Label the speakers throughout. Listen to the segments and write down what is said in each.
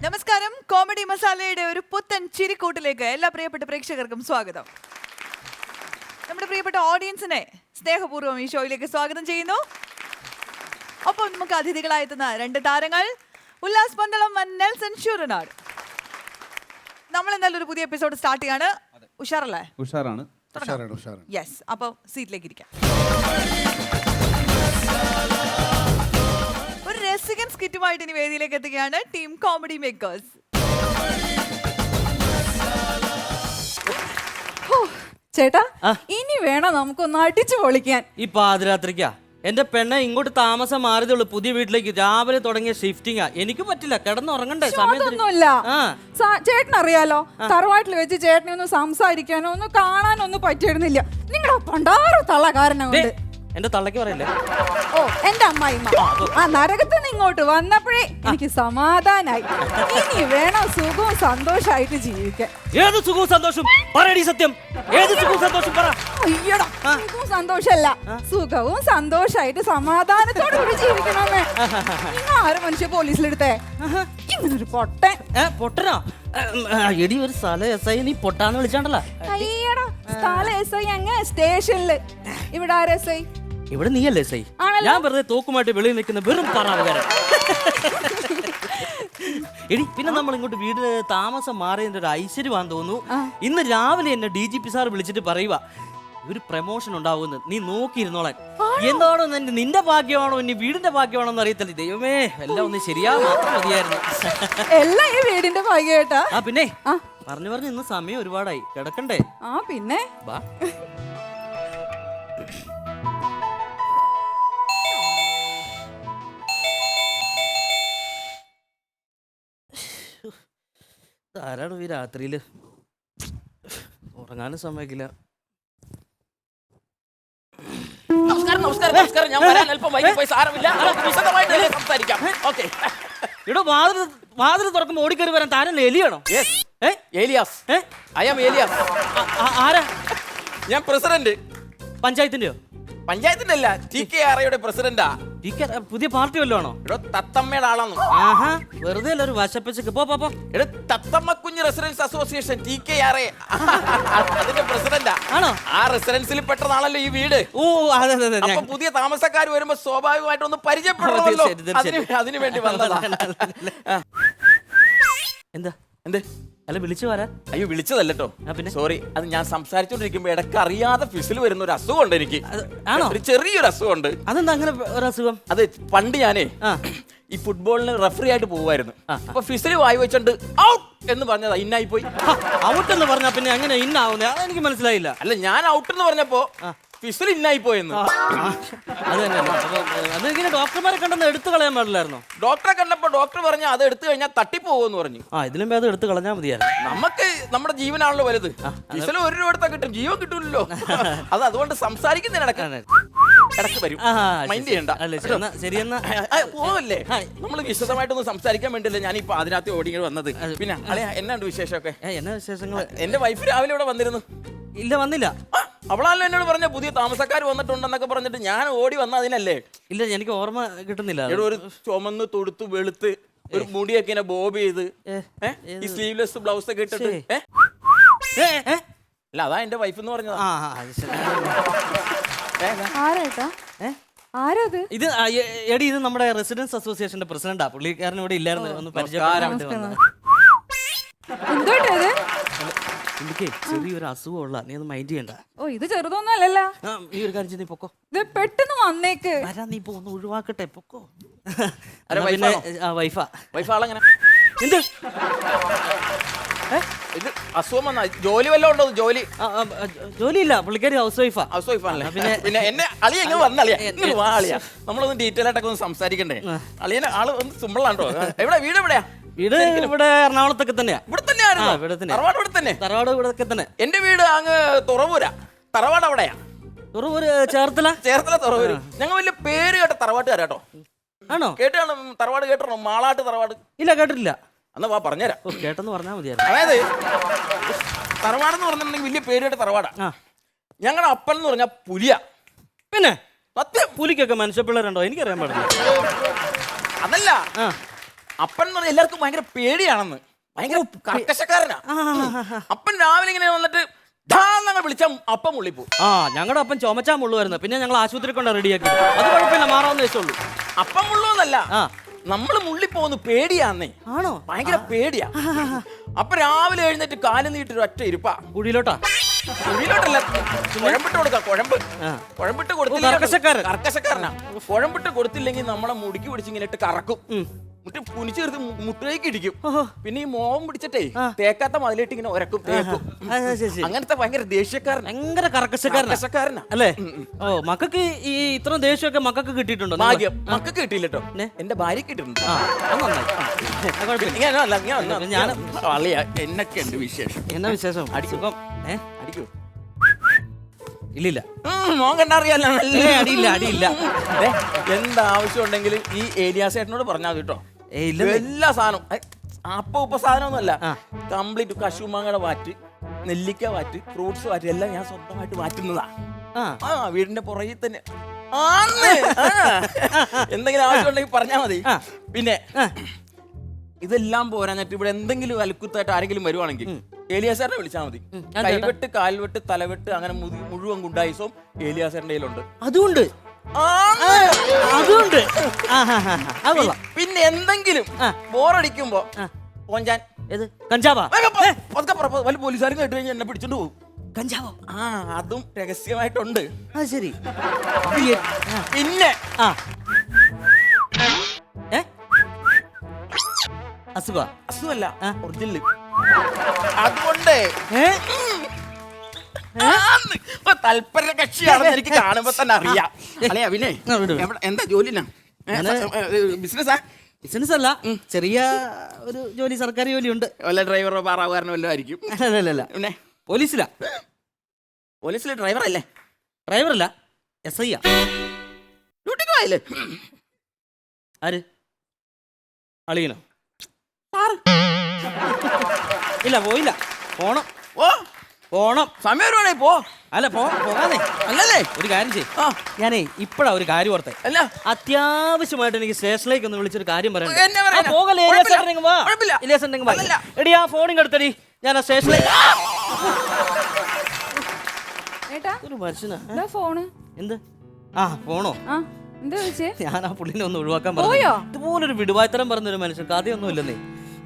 Speaker 1: നമസ്കാരം, കോമഡി മസാലയുടെ ഒരു പുത്തൻ ചിരിക്കൂട്ടിലേക്ക് എല്ലാ പ്രിയപ്പെട്ട പ്രേക്ഷകർക്കും സ്വാഗതം. നമ്മുടെ പ്രിയപ്പെട്ട ഓഡിയൻസിനെ സ്നേഹപൂർവ്വം ഈ ഷോയിലേക്ക് സ്വാഗതം ചെയ്യുന്നു. ഒപ്പം നമുക്ക് അതിഥികളായെത്തുന്ന രണ്ട് താരങ്ങൾ ഉല്ലാസ് പന്തളം, നെൽസൺ ഷൂറനാട്. നമ്മൾ എന്തായാലും ഒരു പുതിയ എപ്പിസോഡ് സ്റ്റാർട്ട് ചെയ്യാണ്. ഉഷാറല്ലേ?
Speaker 2: ഉഷാറാണ്.
Speaker 1: യെസ്, അപ്പോൾ സീറ്റിലേക്ക് ഇരിക്കാം. ഒരു രസികൻ സ്കിറ്റുമായിട്ട് ഇനി വേദിയിലേക്ക് എത്തുകയാണ് ടീം കോമഡി മേക്കേഴ്സ്.
Speaker 3: ചേട്ടാ, ഇനി വേണം നമുക്കൊന്ന് അടിച്ചു പൊളിക്കാൻ.
Speaker 4: ഈ പാതിരാത്രിക്കാ എന്റെ പെണ്ണെ ഇങ്ങോട്ട് താമസം മാറിയതുള്ളൂ. പുതിയ വീട്ടിലേക്ക് രാവിലെ തുടങ്ങിയ ഷിഫ്റ്റിംഗാ. എനിക്ക് പറ്റില്ല, കിടന്നുറങ്ങണ്ടേ
Speaker 3: അതൊന്നുമില്ല. ചേട്ടനറിയാലോ, തറവാട്ടിൽ വെച്ച് ചേട്ടനെ ഒന്ന് സംസാരിക്കാനോ ഒന്ന് കാണാനോ ഒന്നും പറ്റിയിരുന്നില്ല. നിങ്ങളുടെ പണ്ടാറ തള്ള കാരണം കൊണ്ട്.
Speaker 4: എന്റെ തള്ളക്ക് പറയല്ലേ?
Speaker 3: ഓ, എന്റെ അമ്മായിമ്മ ആ നരകത്ത് നിന്ന് ഇങ്ങോട്ട് വന്നപ്പോഴേ എനിക്ക് സമാധാനായി. ഇനി വേണം സുഖവും സന്തോഷമായിട്ട് ജീവിക്കാൻ.
Speaker 4: ഏത് സുഖവും സന്തോഷം പറയടി, സത്യം. ഏത് സുഖവും സന്തോഷം പറ.
Speaker 3: അയ്യടാ, സുഖവും സന്തോഷല്ല, സുഖവും സന്തോഷായിട്ട് സമാധാനത്തോടെ കൂടി ജീവിക്കണമേ. നിങ്ങൾ ആരും മനുഷ്യ പോലീസിലെടുത്തേ ഇങ്ങനൊരു പൊട്ടൻ.
Speaker 4: പൊട്ടനോ? എടി ഒരു സ്ഥലം എസ് ഐ നീ പൊട്ടാന്ന് വിളിച്ചാണ്ടല്ലോ.
Speaker 3: അയ്യടാ, സ്ഥലം എസ് ഐ അങ്ങ് സ്റ്റേഷനില്. ഇവിടെ ആര് എസ് ഐ?
Speaker 4: ഇവിടെ നീയല്ലേ എസ് ഐ? ഞാൻ വെറുതെ തോക്കുമായിട്ട് വെളിയിൽ നിൽക്കുന്ന വെറും പറയാൻ. എടി, പിന്നെ നമ്മൾ ഇങ്ങോട്ട് വീട് താമസം മാറിയതിന്റെ ഒരു ഐശ്വര്യമാണെന്ന് തോന്നുന്നു. ഇന്ന് രാവിലെ എന്നെ DGP സാർ വിളിച്ചിട്ട് പറയുക, ഒരു പ്രമോഷൻ ഉണ്ടാവുമെന്ന്. നീ നോക്കിയിരുന്നോളാൻ. എന്താണോ നിന്റെ ഭാഗ്യമാണോ ഇനി വീടിന്റെ ഭാഗ്യമാണോ എന്ന് അറിയത്തില്ല. ദൈവമേ, എല്ലാം ഒന്ന് ശരിയാ മാത്രം മതിയായിരുന്നു.
Speaker 3: എല്ലാം ഈ വീടിന്റെ ഭാഗ്യമായിട്ടാ.
Speaker 4: പിന്നെ പറഞ്ഞു ഇന്ന് സമയം ഒരുപാടായി, കിടക്കണ്ടേ?
Speaker 3: പിന്നെ
Speaker 4: ബാ. ആരാണ് ഈ രാത്രിയില് ഉറങ്ങാനും സമ്മതിക്കില്ല.
Speaker 5: നമസ്കാരം. ഞാൻ വരാൻ അല്പം വൈകിപ്പോയി. സാരമില്ല, വിശദമായിട്ട് സംസാരിക്കാം. ഓക്കെ.
Speaker 4: ഇവിടെ വാതിൽ തുറക്കുമ്പോ ഓടിക്കറി വരാൻ താരല്ലേ? എലിയാണോ?
Speaker 5: ഏലിയാസ്. I am Elias.
Speaker 4: ആരാ?
Speaker 5: ഞാൻ പ്രസിഡന്റ്.
Speaker 4: പഞ്ചായത്തിന്റെയോ?
Speaker 5: പഞ്ചായത്തിന്റെ അല്ല, TKRA പ്രസിഡന്റാ.
Speaker 4: പുതിയ പാർട്ടി വല്ലതും ആണോ?
Speaker 5: ഇവിടെ തത്തമ്മയുടെ ആളാണ്.
Speaker 4: ആഹാ, വെറുതെ അല്ല ഒരു വശപ്പച്ചക്ക്. പോ.
Speaker 5: ഇവിടെ തത്തമ്മ കുഞ്ഞ് റെസിഡൻസ് അസോസിയേഷൻ TKRA അതിന്റെ പ്രസിഡന്റാ.
Speaker 4: ആണോ?
Speaker 5: ആ റെസിഡൻസിൽ പെട്ടതാണല്ലോ ഈ വീട്.
Speaker 4: ഓ, അതെ.
Speaker 5: അപ്പൊ പുതിയ താമസക്കാർ വരുമ്പോ സ്വാഭാവികമായിട്ട് ഒന്ന് പരിചയപ്പെടണമല്ലോ. അതിനു വേണ്ടി വന്നതാ.
Speaker 4: എന്താ
Speaker 5: എന്ത്?
Speaker 4: അല്ല, വിളിച്ചു വരാ?
Speaker 5: അയ്യോ, വിളിച്ചതല്ലോ.
Speaker 4: പിന്നെ
Speaker 5: സോറി, അത് ഞാൻ സംസാരിച്ചോണ്ടിരിക്കുമ്പോ ഇടയ്ക്ക് അറിയാതെ ഫിസിൽ വരുന്ന ഒരു അസുഖമുണ്ട് എനിക്ക്.
Speaker 4: ആണോ?
Speaker 5: ഒരു ചെറിയൊരു അസുഖമുണ്ട്.
Speaker 4: അതെന്താ അങ്ങനെ ഒരു അസുഖം?
Speaker 5: അത് പണ്ട് ഞാനേ ഈ ഫുട്ബോളിന് റെഫറി ആയിട്ട് പോകുമായിരുന്നു. അപ്പൊ ഫിസിൽ വായി വെച്ചോണ്ട് ഔട്ട് എന്ന് പറഞ്ഞതാ, ഇന്നായി പോയി.
Speaker 4: ഔട്ട് എന്ന് പറഞ്ഞാ പിന്നെ അങ്ങനെ ഇന്നാവുന്നേ? അതെനിക്ക് മനസ്സിലായില്ല.
Speaker 5: അല്ല, ഞാൻ ഔട്ട് എന്ന് പറഞ്ഞപ്പോ ഫിസിൽ ഇന്നായി പോയെന്ന്.
Speaker 4: അത് ഇങ്ങനെ ഡോക്ടർമാരെ കണ്ടെന്ന് എടുത്തു കളയാൻ പാടില്ലായിരുന്നോ?
Speaker 5: ഡോക്ടറെ കണ്ടപ്പോ ഡോക്ടർ പറഞ്ഞു അത് എടുത്തു കഴിഞ്ഞാൽ തട്ടിപ്പോകുമെന്ന് പറഞ്ഞു.
Speaker 4: ഇതിലും ഭേദം എടുത്ത് കളഞ്ഞാൽ മതിയായിരുന്നു.
Speaker 5: നമുക്ക് നമ്മുടെ ജീവനാണല്ലോ വലുത്. ഫിസിൽ 1 രൂപ എടുത്താൽ കിട്ടും, ജീവൻ കിട്ടൂല്ലോ. അതുകൊണ്ട് സംസാരിക്കുന്നതിന് ഇടയ്ക്ക് വരും, മൈൻഡ് ചെയ്യണ്ട.
Speaker 4: ശരിയെന്നാ
Speaker 5: പോവല്ലേ? നമ്മൾ വിശദമായിട്ടൊന്ന് സംസാരിക്കാൻ വേണ്ടിയല്ലേ ഞാനിപ്പോ അതിനകത്ത് ഓടിങ്ങനെ വന്നത്. പിന്നെ അളയാ, എന്നാണ്ട് വിശേഷമൊക്കെ?
Speaker 4: എന്നാ വിശേഷങ്ങൾ?
Speaker 5: എന്റെ വൈഫ് രാവിലെ ഇവിടെ വന്നിരുന്നു.
Speaker 4: ഇല്ല, വന്നില്ല.
Speaker 5: അവളാണല്ലോ എന്നോട് പറഞ്ഞ പുതിയ താമസക്കാർ വന്നിട്ടുണ്ടെന്നൊക്കെ പറഞ്ഞിട്ട് ഞാൻ ഓടി വന്ന അതിനല്ലേ.
Speaker 4: ഇല്ല, എനിക്ക് ഓർമ്മ കിട്ടുന്നില്ല.
Speaker 5: ഒരു ചുമന്ന് തൊടുത്ത് വെളുത്ത് ഒരു മുടിയൊക്കെ ഇങ്ങനെ ബോബ് ചെയ്ത് ഈ സ്ലീവ്ലെസ് ബ്ലൗസ് ഒക്കെ ഇട്ടിട്ട്. അല്ല, അതാ എന്റെ വൈഫ് എന്ന് പറഞ്ഞത്.
Speaker 4: ഇത് എടി, ഇത് നമ്മുടെ റെസിഡൻസ് അസോസിയേഷന്റെ പ്രസിഡന്റാ. പുള്ളിക്കാരൻ ഇവിടെ ഇല്ലായിരുന്നു, ഒന്ന് പരിചയപ്പെടാൻ. എനിക്ക് ചെറിയൊരു അസുഖമുള്ള, നീ ഒന്ന് മൈൻഡ് ചെയ്യണ്ട.
Speaker 3: ഓ, ഇത് ചെറുതൊന്നല്ലല്ലോ.
Speaker 4: നീ ഒരു കാര്യം നീ പൊക്കോ.
Speaker 3: ഇത് പെട്ടെന്ന് വന്നേക്ക്.
Speaker 4: നീ ഇപ്പൊ ഒന്ന് ഒഴിവാക്കട്ടെ, പൊക്കോ.
Speaker 5: പിന്നെ
Speaker 4: വൈഫാളെങ്ങനെ?
Speaker 5: എന്ത് ഇത് അസുഖം വന്നാ? ജോലി വല്ലതും ഉണ്ടോ?
Speaker 4: ജോലിയില്ല, പുള്ളിക്കാരി ഹൗസ് വൈഫാ.
Speaker 5: ഹൗസ് വൈഫാണല്ലേ? പിന്നെ എന്നെ അളിയ എങ്ങനെ വന്നളിയാ? വാ അളിയാ, നമ്മളൊന്ന് ഡീറ്റെയിൽ ആയിട്ടൊക്കെ ഒന്ന് സംസാരിക്കണ്ടേ? അളിയനെ ആള് ഒന്ന് സിമ്പിളാണോ? എവിടെ വീട്? എവിടെയാ
Speaker 4: വീട്? ഇവിടെ എറണാകുളത്തൊക്കെ തന്നെയാ.
Speaker 5: ഇവിടെ തന്നെയാണോ? തറവാട് ഇവിടെ തന്നെ?
Speaker 4: തറവാട് ഇവിടെ തന്നെ.
Speaker 5: എന്റെ വീട് അങ്ങ് തുറവൂരാ. തറവാട് അവിടെയാ.
Speaker 4: തുറവൂര് ചേർത്തല
Speaker 5: തുറവൂര്. ഞങ്ങൾ വലിയ പേര് കേട്ട തറവാട്ടുകാരാട്ടോ.
Speaker 4: ആണോ?
Speaker 5: കേട്ടാണ് തറവാട്? കേട്ടോ മാളാട്ട് തറവാട്?
Speaker 4: ഇല്ല, കേട്ടിട്ടില്ല.
Speaker 5: എന്നാ വാ പറഞ്ഞുതരാം.
Speaker 4: കേട്ടെന്ന് പറഞ്ഞാൽ മതിയായിരുന്നു.
Speaker 5: അതായത് തറവാടെന്ന് പറഞ്ഞിട്ടുണ്ടെങ്കിൽ വലിയ പേര് കേട്ട തറവാടാ. ഞങ്ങളുടെ അപ്പൻ എന്ന് പറഞ്ഞാൽ പുലിയാ.
Speaker 4: പിന്നെ
Speaker 5: സത്യം.
Speaker 4: പുലിക്കൊക്കെ മനുഷ്യപ്പിള്ളേരുണ്ടോ? എനിക്കറിയാൻ പാടില്ല.
Speaker 5: അതല്ല, അപ്പൻ എന്ന് പറഞ്ഞാൽ എല്ലാവർക്കും ഭയങ്കര പേടിയാണെന്ന്, ഭയങ്കര കർക്കശക്കാരനാ. അപ്പൻ രാവിലെ ഇങ്ങനെ വന്നിട്ട് ധാന്നങ്ങൾ വിളിച്ച അപ്പം മുള്ളിപ്പോ.
Speaker 4: ആ ഞങ്ങളുടെ അപ്പം ചുമച്ചാ മുള്ളുവായിരുന്നു, പിന്നെ ഞങ്ങൾ ആശുപത്രി കൊണ്ട് റെഡിയാക്കി. അത് കുഴപ്പമില്ല, മാറാവുന്ന ദിവസമുള്ളൂ.
Speaker 5: അപ്പം മുള്ളുവെന്നല്ല,
Speaker 4: ആ
Speaker 5: നമ്മള് മുള്ളിപ്പോന്ന് പേടിയാന്നേ.
Speaker 4: ആണോ?
Speaker 5: ഭയങ്കര പേടിയാ. അപ്പൊ രാവിലെ എഴുന്നേറ്റ് കാല് നീട്ടൊരു ഒറ്റ ഇരുപ്പാ.
Speaker 4: കുഴിയിലോട്ടാ?
Speaker 5: കുഴിയിലോട്ടല്ല, കുഴമ്പിട്ട് കൊടുക്കാം. കുഴമ്പിട്ട് കൊടുത്തില്ല, കർക്കശക്കാരനാ. കുഴമ്പിട്ട് കൊടുത്തില്ലെങ്കിൽ നമ്മളെ മുടിക്ക് പിടിച്ച് ഇങ്ങനെ ഇട്ട് കറക്കും, മുട്ടി കുനിച്ചു ചേർത്ത് മുട്ടിലേക്ക് ഇടിക്കും. പിന്നെ ഈ മോഹം പിടിച്ചിട്ടേ തേക്കാത്ത മതിലിട്ട് ഇങ്ങനെ ഒരക്കും, തേക്കും. അങ്ങനത്തെ ഭയങ്കര ദേഷ്യക്കാരൻ,
Speaker 4: ഭയങ്കര കർക്കശക്കാരനാ
Speaker 5: അല്ലേ?
Speaker 4: ഓ മക്കൾക്ക് ഈ ഇത്ര ദേഷ്യമൊക്കെ മക്കൾക്ക് കിട്ടിയിട്ടുണ്ടോ?
Speaker 5: ഭാഗ്യം മക്കൾക്ക് കിട്ടിയില്ല കേട്ടോ, എന്റെ ഭാര്യക്ക് കിട്ടിയിട്ടുണ്ട്. ഞാൻ എന്നൊക്കെ ഉണ്ട് വിശേഷം.
Speaker 4: എന്നാ വിശേഷം?
Speaker 5: അടിക്കും അടിക്കൂ.
Speaker 4: ഇല്ലില്ല,
Speaker 5: മോൻ കണ്ടറിയാലോ.
Speaker 4: അടിയില്ല.
Speaker 5: എന്താവശ്യം ഉണ്ടെങ്കിലും ഈ ഏലിയാസേട്ടനോട് പറഞ്ഞാൽ കേട്ടോ, എല്ലാ സാധനവും. അപ്പൊ ഉപ്പ സാധനമൊന്നുമല്ല, കംപ്ലീറ്റ് കശുമാങ്ങയുടെ വാറ്റ്, നെല്ലിക്ക വാറ്റ്, ഫ്രൂട്ട്സ് വാറ്റ് എല്ലാം ഞാൻ സ്വന്തമായിട്ട് വാറ്റുന്നതാ. വീടിന്റെ പുറകിൽ തന്നെ. എന്തെങ്കിലും ആവശ്യം ഉണ്ടെങ്കിൽ പറഞ്ഞാൽ മതി. പിന്നെ ഇതെല്ലാം പോരാഞ്ഞിട്ട് ഇവിടെ എന്തെങ്കിലും അലുക്കുത്തായിട്ട് ആരെങ്കിലും വരുവാണെങ്കിൽ ഏലിയാസാറിനെ വിളിച്ചാൽ മതി. കൈവെട്ട്, കാൽവെട്ട്, തലവെട്ട്, അങ്ങനെ മുഴുവൻ ഗുണ്ടായിസവും ഏലിയാസാറിന്റെ കയ്യിലുണ്ട്.
Speaker 4: അതുകൊണ്ട്
Speaker 5: പിന്നെ എന്തെങ്കിലും ബോറടിക്കുമ്പോ പോഞ്ചാൻ
Speaker 4: കഞ്ചാവാ
Speaker 5: വല്ല പോലീസുകാരും കേട്ട് കഴിഞ്ഞാൽ എന്നെ പിടിച്ചോണ്ട് പോകും.
Speaker 4: കഞ്ചാവോ?
Speaker 5: അതും രഹസ്യമായിട്ടുണ്ട്.
Speaker 4: അത് ശരി.
Speaker 5: പിന്നെ അസുഖമല്ല, ഒറിജിനൽ. അതുകൊണ്ട് തൽപര കക്ഷിയാണെന്ന് എനിക്ക് കാണുമ്പോ തന്നെ അറിയാം. അല്ലേ പിന്നെ എന്താ ജോലി? ബിസിനസ്സാ?
Speaker 4: ബിസിനസ് അല്ല, ചെറിയ ഒരു ജോലി, സർക്കാർ ജോലിയുണ്ട്.
Speaker 5: വല്ല ഡ്രൈവറോ പാറാവുകാരനോ വല്ലതും ആയിരിക്കും.
Speaker 4: അല്ല പിന്നെ പോലീസിലാ.
Speaker 5: പോലീസിലെ ഡ്രൈവറല്ലേ?
Speaker 4: ഡ്രൈവറല്ല, SI ആ.
Speaker 5: ഡ്യൂട്ടിക്ക് പോയല്ലേ?
Speaker 4: ആര്? അളിയനോ? ഇല്ല, പോയില്ല. പോണം.
Speaker 5: സമയം ഒരുപാടേ പോ.
Speaker 4: അല്ല പോകാതെ
Speaker 5: അല്ലല്ലേ?
Speaker 4: ഒരു കാര്യം ചെയ്യും. ഞാനേ ഇപ്പഴാ ഒരു കാര്യം ഓർത്തെ.
Speaker 5: അല്ല,
Speaker 4: അത്യാവശ്യമായിട്ട് എനിക്ക് സ്റ്റേഷനിലേക്ക് ഒന്ന് വിളിച്ചൊരു കാര്യം പറയാം. എടി ആ ഫോണിങ് എടുത്തടി, ഞാൻ ആ സ്റ്റേഷനിലേക്ക്. ഒരു മനുഷ്യനാ ഫോണ്. എന്ത്? ഫോണോ? ഞാൻ ആ പുള്ളിനെ ഒന്ന് ഒഴിവാക്കാൻ പറഞ്ഞു. ഇതുപോലൊരു വിടുവായത്തരം പറഞ്ഞൊരു മനുഷ്യൻ കഥയൊന്നും ഇല്ലെന്നേ.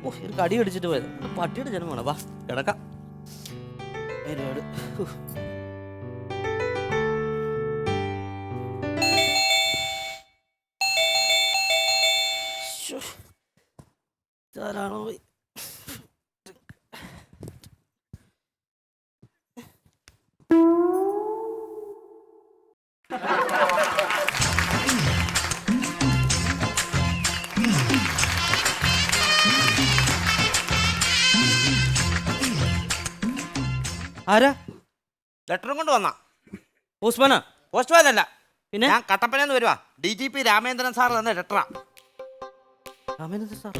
Speaker 4: ഒരു കടി അടിച്ചിട്ട് പോയത്. പട്ടിയുടെ ജനമാണ്. വാ കിടക്കാം. ാണോ ആരാ?
Speaker 2: ലെറ്ററും കൊണ്ട് വന്നാ?
Speaker 4: പോസ്റ്റ്മാനാ?
Speaker 2: പോസ്റ്റ്മാനല്ല,
Speaker 4: പിന്നെ
Speaker 2: ഞാൻ കട്ടപ്പനന്ന് വരുവാ. DGP രാമേന്ദ്രൻ സാർ തന്നെ ലെറ്ററാ.
Speaker 4: രാമേന്ദ്രൻ സാർ?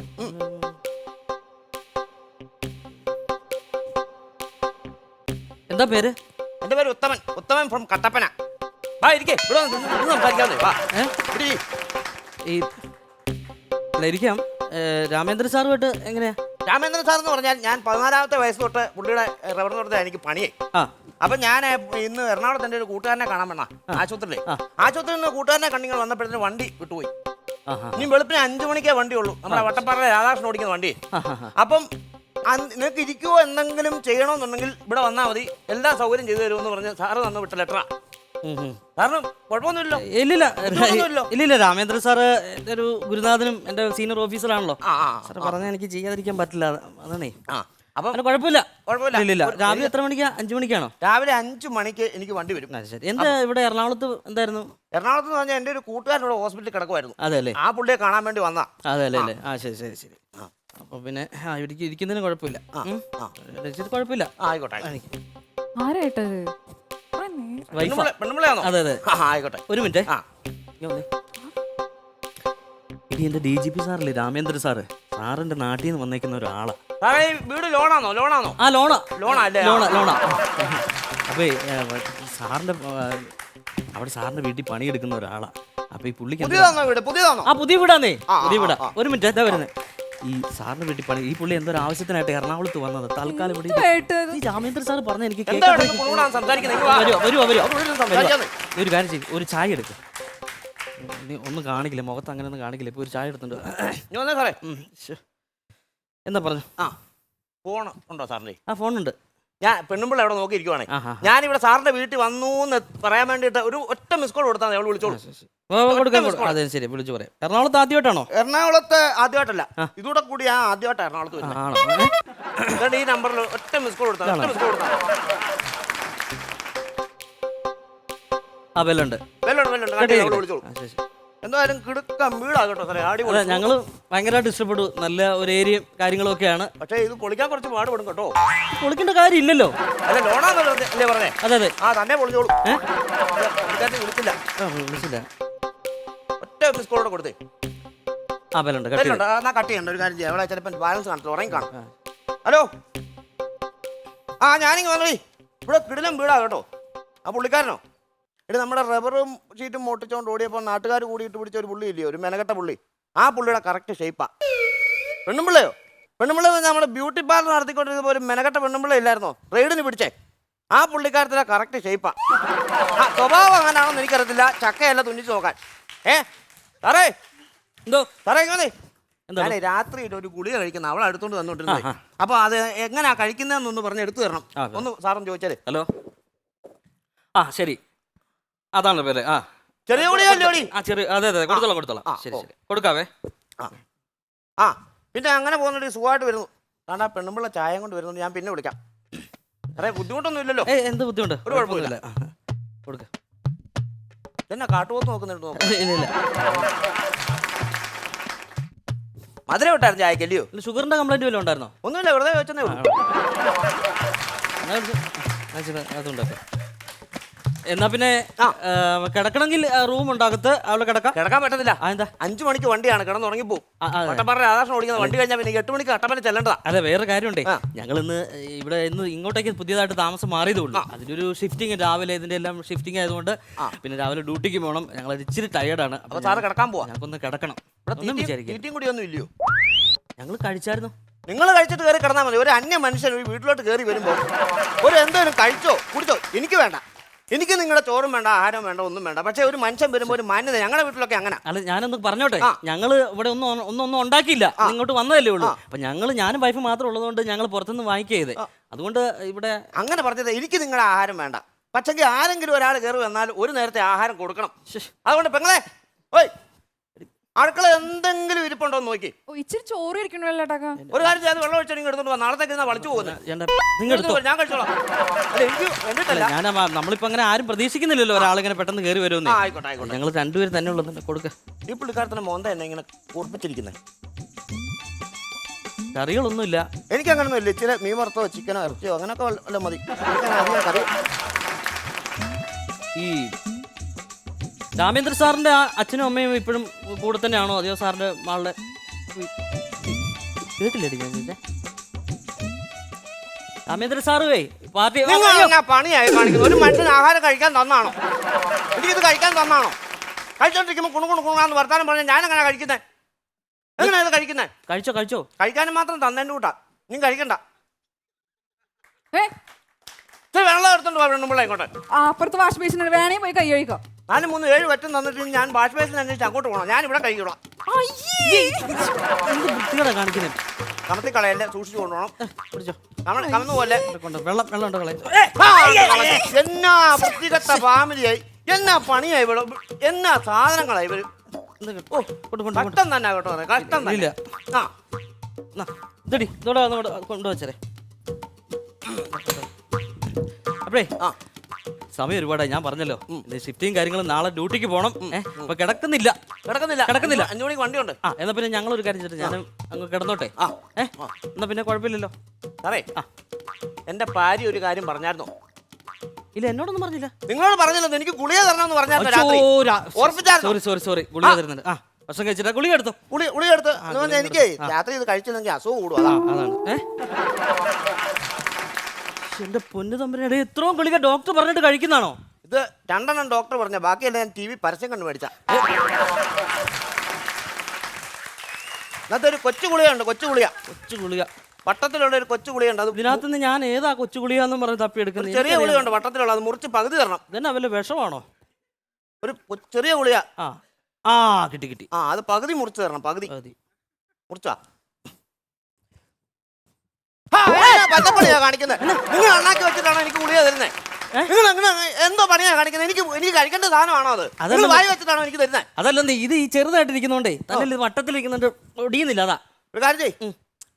Speaker 4: എന്താ പേര്?
Speaker 2: എന്റെ പേര് ഉത്തമൻ ഫ്രം കട്ടപ്പന. വാ ഇരിക്കേ, ഇവിടെ സംസാരിക്കാതെ വാ.
Speaker 4: ഇരിക്കാം. രാമേന്ദ്രൻ സാറുമായിട്ട് എങ്ങനെയാ?
Speaker 2: രാമേന്ദ്രൻ സാർ എന്ന് പറഞ്ഞാൽ ഞാൻ 14-ാമത്തെ വയസ്സ് തൊട്ട് പുള്ളിയുടെ റബ്ബർ തോട്ടത്തിൽ എനിക്ക് പണിയായി. അപ്പൊ ഞാൻ ഇന്ന് എറണാകുളത്ത് എൻ്റെ ഒരു കൂട്ടുകാരനെ കാണാൻ വേണ ആശുപത്രിയിൽ നിന്ന് കൂട്ടുകാരനെ കണ്ടിങ്ങൾ വന്നപ്പോഴത്തേന് വണ്ടി വിട്ടുപോയി. ഇനി വെളുപ്പിന് 5 മണിക്കേ വണ്ടിയുള്ളൂ, നമ്മുടെ വട്ടപ്പാറയിലെ രാധാകൃഷ്ണൻ ഓടിക്കുന്ന വണ്ടി. അപ്പം നിനക്ക് ഇരിക്കുവോ എന്തെങ്കിലും ചെയ്യണമെന്നുണ്ടെങ്കിൽ ഇവിടെ വന്നാൽ മതി, എല്ലാ സൗകര്യം ചെയ്തു തരുമെന്ന് പറഞ്ഞ് സാറ് തന്നു വിട്ട ലെറ്ററാ. കാരണം കുഴപ്പമൊന്നുമില്ലല്ലോ?
Speaker 4: ഇല്ലില്ല, രാമേന്ദ്രൻ സാറ് എൻ്റെ ഒരു ഗുരുനാഥനും എൻ്റെ സീനിയർ ഓഫീസറാണല്ലോ. സാറ് പറഞ്ഞാൽ എനിക്ക് ചെയ്യാതിരിക്കാൻ പറ്റില്ല, അതാണേ.
Speaker 2: അപ്പം
Speaker 4: കുഴപ്പമില്ല. ഇല്ലില്ല. രാവിലെ എത്ര മണിക്കാ? 5 മണിക്കാണോ?
Speaker 2: രാവിലെ 5 മണിക്ക് എനിക്ക് വണ്ടി വരും.
Speaker 4: ശരി. എന്താ ഇവിടെ എറണാകുളത്ത് എന്തായിരുന്നു?
Speaker 2: എറണാകുളത്ത് പറഞ്ഞാൽ എൻ്റെ ഒരു കൂട്ടുകാരനോട് ഹോസ്പിറ്റലിൽ കിടക്കുമായിരുന്നു.
Speaker 4: അതെല്ലേ?
Speaker 2: ആ പുള്ളിയെ കാണാൻ വേണ്ടി വന്നാ.
Speaker 4: അതെല്ലേ? ശരി. അപ്പൊ പിന്നെ ഇവിടേക്ക് ഇരിക്കുന്നതിന് കുഴപ്പമില്ല. കുഴപ്പമില്ല.
Speaker 2: ആയിക്കോട്ടെ. പെണ്ണുമ്പിളയാണോ?
Speaker 4: അതെ.
Speaker 2: ആയിക്കോട്ടെ.
Speaker 4: ഒരു മിനിറ്റ്. ഇനി എന്റെ DGP സാറല്ലേ രാമേന്ദ്രൻ സാറ്, സാറിന്റെ നാട്ടിൽ നിന്ന് വന്നേക്കുന്ന ഒരാളാ.
Speaker 2: വീട് ലോണാണോ?
Speaker 4: ലോണാ. അപ്പൊ സാറിന്റെ അവിടെ സാറിന്റെ വീട്ടിൽ പണിയെടുക്കുന്ന ഒരാളാ. അപ്പൊ ഈ പുള്ളിക്ക് എന്താ-
Speaker 2: പുതിയതാണോ വീട്? പുതിയതാണോ?
Speaker 4: ആ പുതിയ വീടാന്നേ,
Speaker 2: ആ,
Speaker 4: പുതിയ
Speaker 2: ആ,
Speaker 4: വീടാ.
Speaker 2: ആ.
Speaker 4: ഒരു മിനിറ്റ് എന്താ വരുന്നത്? ഈ സാറിന് വീട്ടിൽ പണി, ഈ പുള്ളി എന്തോ ഒരു ആവശ്യത്തിനായിട്ട് എറണാകുളത്ത് വന്നത്, തൽക്കാലം ഇവിടെ
Speaker 3: കേട്ടത്.
Speaker 4: ഈ രാമേന്ദ്ര സാർ പറഞ്ഞ എനിക്ക്
Speaker 2: എന്താ
Speaker 4: കേൾക്കാൻ
Speaker 2: ഇവിടെ പുള്ളിയോടാണ് സംസാരിക്കുന്നത്? ഇങ്ങ് വാ. അവിടെ സംസാരിക്കാതെ.
Speaker 4: ഒരു കാര്യം ചെയ്യും, ഒരു ചായ എടുക്കും. നീ ഒന്നും കാണിക്കില്ല, മുഖത്ത് അങ്ങനെ ഒന്നും കാണിക്കില്ല. ഇപ്പൊ ഒരു ചായ എടുത്തുണ്ട്.
Speaker 2: ഇനി വന്നേ സാറേ.
Speaker 4: എന്താ പറഞ്ഞു?
Speaker 2: ആ, ഫോൺ ഉണ്ടോ സാറിന്റെ?
Speaker 4: ആ ഫോണുണ്ട്.
Speaker 2: ഞാൻ പെണ്ണുമ്പിള്ള അവിടെ നോക്കിയിരിക്കുവാണേ.
Speaker 4: ആഹാ.
Speaker 2: ഞാനിവിടെ സാറിന്റെ വീട്ടിൽ വന്നു എന്ന് പറയാൻ വേണ്ടിയിട്ട് ഒരു ഒറ്റ മിസ് കോൾ കൊടുത്താൽ അവൾ വിളിച്ചോളൂ.
Speaker 4: കൊടുക്കാം. അതെ ശരി, വിളിച്ചു പറയാം. എറണാകുളത്ത് ആദ്യമായിട്ടാണോ?
Speaker 2: എറണാകുളത്ത് ആദ്യമായിട്ടല്ല, ഇതൂടെ കൂടി ഞാൻ ആദ്യമായിട്ട് എറണാകുളത്ത് വരുന്നത്.
Speaker 4: ആണോ?
Speaker 2: എന്നിട്ട് ഈ നമ്പറിൽ ഒറ്റ മിസ് കോൾ കൊടുത്താൽ ഒറ്റ മിസ് കോൾ കൊടുത്താൽ
Speaker 4: ആ ബെല്ലുണ്ട്.
Speaker 2: വിളിച്ചോളൂ. എന്തായാലും കിടക്കാം വീടാകട്ടോ സാറേ,
Speaker 4: അതെ,
Speaker 2: അടിപൊളി.
Speaker 4: ഞങ്ങള് ഭയങ്കരമായിട്ട് ഇഷ്ടപ്പെട്ടു. നല്ല ഒരു ഏരിയയും കാര്യങ്ങളും ഒക്കെയാണ്.
Speaker 2: പക്ഷേ ഇത് പൊളിക്കാൻ കുറച്ച് പാടുപെടും കേട്ടോ.
Speaker 4: പൊളിക്കേണ്ട കാര്യം ഇല്ലല്ലോ.
Speaker 2: അല്ല, ലോണാന്നല്ലോ അല്ലേ പറഞ്ഞേ?
Speaker 4: അതെ അതെ.
Speaker 2: ആ, തന്നെ പൊളിച്ചോളൂ. വിളിച്ചില്ല,
Speaker 4: വിളിച്ചില്ല.
Speaker 2: ഒറ്റ മിസ് കോളോടെ കൊടുത്തേ.
Speaker 4: ആ ബെല്ലുണ്ട്. കട്ട് ചെയ്തു.
Speaker 2: എന്നാ കട്ട് ചെയ്യണ്ട, ഒരു കാര്യം ചെയ്യാം. അവിടെ ചിലപ്പോൾ ബാലൻസ് കാണത്തില്ല, ഉറങ്ങി കാണും. ഹലോ, ആ ഞാനിങ്ങ് വന്നേ. ഇവിടെ കിടിലം വീടാ കേട്ടോ. ആ പുള്ളിക്കാരനോ? എടി, നമ്മുടെ റബ്ബറും ഷീറ്റും മോട്ടിച്ചോണ്ട് ഓടിയപ്പോൾ നാട്ടുകാർ കൂടിയിട്ട് പിടിച്ച ഒരു പുള്ളി ഇല്ലയോ, ഒരു മെനകെട്ട പുള്ളി. ആ പുള്ളിയുടെ കറക്റ്റ് ഷേപ്പാ. പെണ്ണുമ്പിള്ളയോ? പെണ്ണുമ്പിള്ള നമ്മുടെ ബ്യൂട്ടി പാർലർ നടത്തിക്കൊണ്ടിരുന്നപ്പോൾ ഒരു മെനകെട്ട പെണ്ണുമ്പിള്ള ഇല്ലായിരുന്നോ റെയ്ഡിന് പിടിച്ചേ? ആ പുള്ളിക്കാരത്തിൻ്റെ കറക്റ്റ് ഷേപ്പാ. ആ സ്വഭാവം അങ്ങനെയാണെന്ന് എനിക്കറിയത്തില്ല. ചക്കയല്ല തുന്നിച്ച് നോക്കാൻ. സാറേ,
Speaker 4: എന്തോ
Speaker 2: സാറേ ഇങ്ങനെ
Speaker 4: എന്താ?
Speaker 2: ഞാനേ രാത്രിയിൽ ഒരു ഗുളിക കഴിക്കുന്ന അവളെ അടുത്തോണ്ട് തന്നോണ്ടിരുന്നത്. അപ്പൊ അത് എങ്ങനെയാ കഴിക്കുന്നതെന്നൊന്ന് പറഞ്ഞ് എടുത്തു തരണം. ഒന്ന് സാറൊന്ന് ചോദിച്ചാലേ.
Speaker 4: ഹലോ. ആ ശരി, അതാണ് പേര്. ആ
Speaker 2: ചെറിയ ഗുളികല്ലോടി.
Speaker 4: ആ ചെറിയ, അതെ അതെ, കൊടുത്തോളാം. ശരി ശരി, കൊടുക്കാവേ.
Speaker 2: ആ പിന്നെ അങ്ങനെ പോകുന്നുണ്ട്, സുഖമായിട്ട് വരുന്നു. കാരണം ആ പെണ്ണുമ്പിള്ള ചായ കൊണ്ട് വരുന്നുണ്ട്. ഞാൻ പിന്നെ വിളിക്കാം. അറേ, ബുദ്ധിമുട്ടൊന്നും ഇല്ലല്ലോ?
Speaker 4: എന്ത് ബുദ്ധിമുട്ട്?
Speaker 2: ഒരു കുഴപ്പമില്ല.
Speaker 4: കൊടുക്ക.
Speaker 2: എന്നാ കാട്ടുപോത്ത് നോക്കുന്നുണ്ട്.
Speaker 4: ഇല്ല.
Speaker 2: മധുരം വിട്ടായിരുന്നു ചായക്കല്ലയോ?
Speaker 4: ഷുഗറിന്റെ കംപ്ലൈന്റ് വല്ലതും ഉണ്ടായിരുന്നോ?
Speaker 2: ഒന്നുമില്ല, വെറുതെ ചോദിച്ചതേ ഉള്ളൂ.
Speaker 4: അതുണ്ടോ? എന്നാ പിന്നെ കിടക്കണമെങ്കിൽ റൂം ഉണ്ടാകത്ത് അവിടെ കിടക്കാം.
Speaker 2: കിടക്കാൻ പറ്റത്തില്ല.
Speaker 4: എന്താ?
Speaker 2: 5 മണിക്ക് വണ്ടിയാണ്, കിടന്നുറങ്ങിപ്പോവും. കട്ടപ്പാറ രാധാകൃഷ്ണൻ ഓടിക്കുന്ന വണ്ടി കഴിഞ്ഞാൽ പിന്നെ 8 മണിക്ക് കട്ടപ്പന ചെല്ലണ്ടതാ.
Speaker 4: അതെ, വേറെ കാര്യമുണ്ടേ. ഞങ്ങൾ ഇന്ന് ഇങ്ങോട്ടേക്ക് പുതിയതായിട്ട് താമസം മാറിയതേ ഉള്ളൂ. അതിന്റെ ഒരു ഷിഫ്റ്റിംഗ്, രാവിലെ ഇതിന്റെ എല്ലാം ഷിഫ്റ്റിംഗ് ആയതുകൊണ്ട് പിന്നെ രാവിലെ ഡ്യൂട്ടിക്ക് പോകണം. ഞങ്ങൾ ഇച്ചിരി ടയേർഡാണ്.
Speaker 2: അപ്പൊ സാറ് കിടക്കാൻ പോവാ?
Speaker 4: ഞങ്ങൾക്കൊന്ന് കിടക്കണം.
Speaker 2: തീറ്റയും കൂടി ഒന്നും ഇല്ലയോ?
Speaker 4: ഞങ്ങൾ കഴിച്ചായിരുന്നു.
Speaker 2: നിങ്ങൾ കഴിച്ചിട്ട് കയറി കിടന്നാൽ മതി. ഒരു അന്യ മനുഷ്യൻ ഒരു വീട്ടിലോട്ട് കയറി വരുമ്പോൾ ഒരു എന്തെങ്കിലും കഴിച്ചോ കുടിച്ചോ. എനിക്ക് വേണ്ട, എനിക്ക് നിങ്ങളുടെ ചോറും വേണ്ട, ആഹാരം വേണ്ട, ഒന്നും വേണ്ട. പക്ഷെ ഒരു മനുഷ്യൻ വരുമ്പോൾ ഒരു മാന്യത. ഞങ്ങളുടെ വീട്ടിലൊക്കെ അങ്ങനെ.
Speaker 4: അല്ല, ഞാനൊന്ന് പറഞ്ഞോട്ടെ. ഞങ്ങൾ ഇവിടെ ഒന്നും ഉണ്ടാക്കിയില്ല, ഇങ്ങോട്ട് വന്നതല്ലേ ഉള്ളൂ. അപ്പൊ ഞാനും വൈഫ് മാത്രം ഉള്ളതുകൊണ്ട് ഞങ്ങൾ പുറത്തുനിന്ന് വാങ്ങിക്കരുത്. അതുകൊണ്ട് ഇവിടെ
Speaker 2: അങ്ങനെ പറഞ്ഞത്. എനിക്ക് നിങ്ങളുടെ ആഹാരം വേണ്ട, പക്ഷെങ്കിൽ ആരെങ്കിലും ഒരാൾ കയറി വന്നാൽ ഒരു നേരത്തെ ആഹാരം കൊടുക്കണം. അതുകൊണ്ട് പെങ്ങളെ, ഓയ്, അടുക്കള എന്തെങ്കിലും ഇരിപ്പുണ്ടോ എന്ന് നോക്കി.
Speaker 3: ഇച്ചിരി ചോറ് ഇരിക്കണല്ലോ ഏട്ടാ.
Speaker 2: ഒരു കാര്യം ചെയ്ത് വെള്ളം ഒഴിച്ചോ, എടുത്തോണ്ട് പോവാ. നാളത്തേക്ക് വളിച്ചു പോകുന്നത് ഞാൻ കഴിച്ചോളാം. അല്ല, എനിക്ക് വേണ്ടിട്ടല്ല.
Speaker 4: നമ്മളിപ്പോ അങ്ങനെ ആരും പ്രതീക്ഷിക്കുന്നില്ലല്ലോ ഒരാളിങ്ങനെ പെട്ടെന്ന് കയറി വരുമെന്ന്.
Speaker 2: ആയിക്കോട്ടെ.
Speaker 4: ഞങ്ങൾ രണ്ടുപേരും തന്നെ ഉള്ളത്. കൊടുക്ക.
Speaker 2: ഈ പുള്ളിക്കാരത്തിന്റെ മോന്ത എന്നെ ഇങ്ങനെ ഓർപ്പിച്ചിരിക്കുന്നത്.
Speaker 4: കറികളൊന്നുമില്ല.
Speaker 2: എനിക്ക് അങ്ങനൊന്നും ഇല്ല. ഇച്ചിരി മീൻ വറുത്തോ ചിക്കനോ ഇറച്ചിയോ അങ്ങനെയൊക്കെ വല്ല മതി. അധികം കറി.
Speaker 4: ഈ രാമേന്ദ്ര സാറിന്റെ അച്ഛനും അമ്മയും ഇപ്പോഴും കൂടെ തന്നെയാണോ? അതെയോ സാറിന്റെ മാളുടെ കേട്ടില്ലേ ഞാൻ ചോദിച്ചേ? രാമേന്ദ്ര സാറുവേ പാർട്ടി
Speaker 2: പണിയായി കാണിക്കുന്നു. ഒരു മനുഷ്യന് ആഹാരം കഴിക്കാൻ തന്നാണോ? എനിക്കിത് കഴിക്കാൻ തന്നാണോ? കഴിച്ചോണ്ടിരിക്കുമ്പോൾ കുണുകുണുകുണാന്ന് വർത്താനം പറഞ്ഞാൽ ഞാൻ എങ്ങനെ കഴിക്കുന്നത്? എങ്ങനെയാ ഇത് കഴിക്കുന്നത്?
Speaker 4: കഴിച്ചോ? കഴിക്കാനും
Speaker 2: മാത്രം തന്നതിൻ്റെ കൂട്ടാ. നീ കഴിക്കണ്ട. വെള്ളം എടുത്തോണ്ട് പോകണം ഇങ്ങോട്ട്.
Speaker 3: അപ്പുറത്ത് വാഷ് ബേസിന് വേണേ പോയി കൈ കഴിക്കോ.
Speaker 2: 4, 3, 7 വറ്റം തന്നിട്ട് ഞാൻ വാഷ് ബേസിന് അന്വേഷിച്ച് അങ്ങോട്ട് പോകണം. ഞാൻ ഇവിടെ കഴിക്കണം.
Speaker 4: കാണിക്കുന്നത്
Speaker 2: കമത്തി കളയല്ലേ, സൂക്ഷിച്ചു കൊണ്ടുപോകണം. കമന്നു പോലെ. എന്നാ വൃത്തികെട്ട ഫാമിലിയായി, എന്നാ പണിയായി, ഇവിടെ എന്നാ സാധനങ്ങളായി ഇവര്. കഷ്ടം തന്നെ കേട്ടോ, കഷ്ടം തന്നെ.
Speaker 4: കൊണ്ടുവച്ചേ. അപ്പഴേ സമയം ഒരുപാടായി. ഞാൻ പറഞ്ഞല്ലോ ഷിഫ്റ്റിങ് കാര്യങ്ങളും നാളെ ഡ്യൂട്ടിക്ക് പോകണം. അപ്പൊ കിടക്കുന്നില്ല.
Speaker 2: 5 മണിക്ക് വണ്ടിയുണ്ട്.
Speaker 4: എന്നാ പിന്നെ ഞങ്ങളൊരു കാര്യം ചെയ്തിട്ട് ഞാൻ അങ്ങ് കിടന്നോട്ടെ. എന്നാ പിന്നെ കുഴപ്പമില്ലല്ലോ.
Speaker 2: സാറേ, എന്റെ ഭാര്യ ഒരു കാര്യം പറഞ്ഞായിരുന്നോ?
Speaker 4: ഇല്ല, എന്നോടൊന്നും പറഞ്ഞില്ല.
Speaker 2: നിങ്ങളോട് പറഞ്ഞല്ലോ, എനിക്ക് ഗുളിക തരണമെന്ന് പറഞ്ഞായിരുന്നു.
Speaker 4: സോറി, ഗുളിക തരുന്നുണ്ട്. ഭക്ഷണം കഴിച്ചിട്ട് ഗുളിക എടുത്തോ.
Speaker 2: ഗുളിക എടുത്ത് എനിക്ക് രാത്രി ഇത് കഴിച്ചില്ലെങ്കിൽ അസുഖം കൂടും.
Speaker 4: അതാണ്. എന്റെ പൊന്നു തമ്പുരാനെ, ഇത്രയും ഗുളിക ഡോക്ടർ പറഞ്ഞിട്ട് കഴിക്കുന്നതാണോ?
Speaker 2: ഇത് 2 ഡോക്ടർ പറഞ്ഞ, ബാക്കിയല്ല ഞാൻ TV പരസ്യം കണ്ടു മേടിച്ച. ഇന്നത്തെ ഒരു കൊച്ചു ഗുളിയുണ്ട്, കൊച്ചു ഗുളിക. വട്ടത്തിലുള്ള ഒരു കൊച്ചു ഗുളിയുണ്ട്. അത്
Speaker 4: ഇതിനകത്ത് നിന്ന് ഞാൻ ഏതാ കൊച്ചു ഗുളിയാന്ന് പറഞ്ഞ് തപ്പിയെടുക്കുന്നത്?
Speaker 2: ചെറിയ ഗുളിയുണ്ട് വട്ടത്തിലുള്ള, അത് മുറിച്ച് പകുതി തരണം.
Speaker 4: ഇതന്നെ വല്ല വിഷമാണോ?
Speaker 2: ഒരു ചെറിയ ഗുളിയ.
Speaker 4: ആ കിട്ടി.
Speaker 2: അത് പകുതി മുറിച്ച് തരണം, പകുതി മുറിച്ചാ. പച്ചപ്പണിയാ കാണിക്കുന്നത്. നിങ്ങൾ അണ്ണാക്കി വെച്ചിട്ടാണോ എനിക്ക് ഗുളിക തരുന്നത്? നിങ്ങൾ എന്തോ പണിയാ കാണിക്കുന്നത്? എനിക്ക് കഴിക്കേണ്ട സാധനമാണോ അത്? നിങ്ങൾ വായി വെച്ചിട്ടാണോ എനിക്ക് തരുന്നത്?
Speaker 4: അതല്ലെന്ന്, ഇത് ഈ ചെറുതായിട്ടിരിക്കുന്നോണ്ടേ തന്നെ വട്ടത്തിലിരിക്കുന്നുണ്ട്, ഒടിയുന്നില്ല. അതാ
Speaker 2: ഒരു കാര്യം ചെയ്യ്,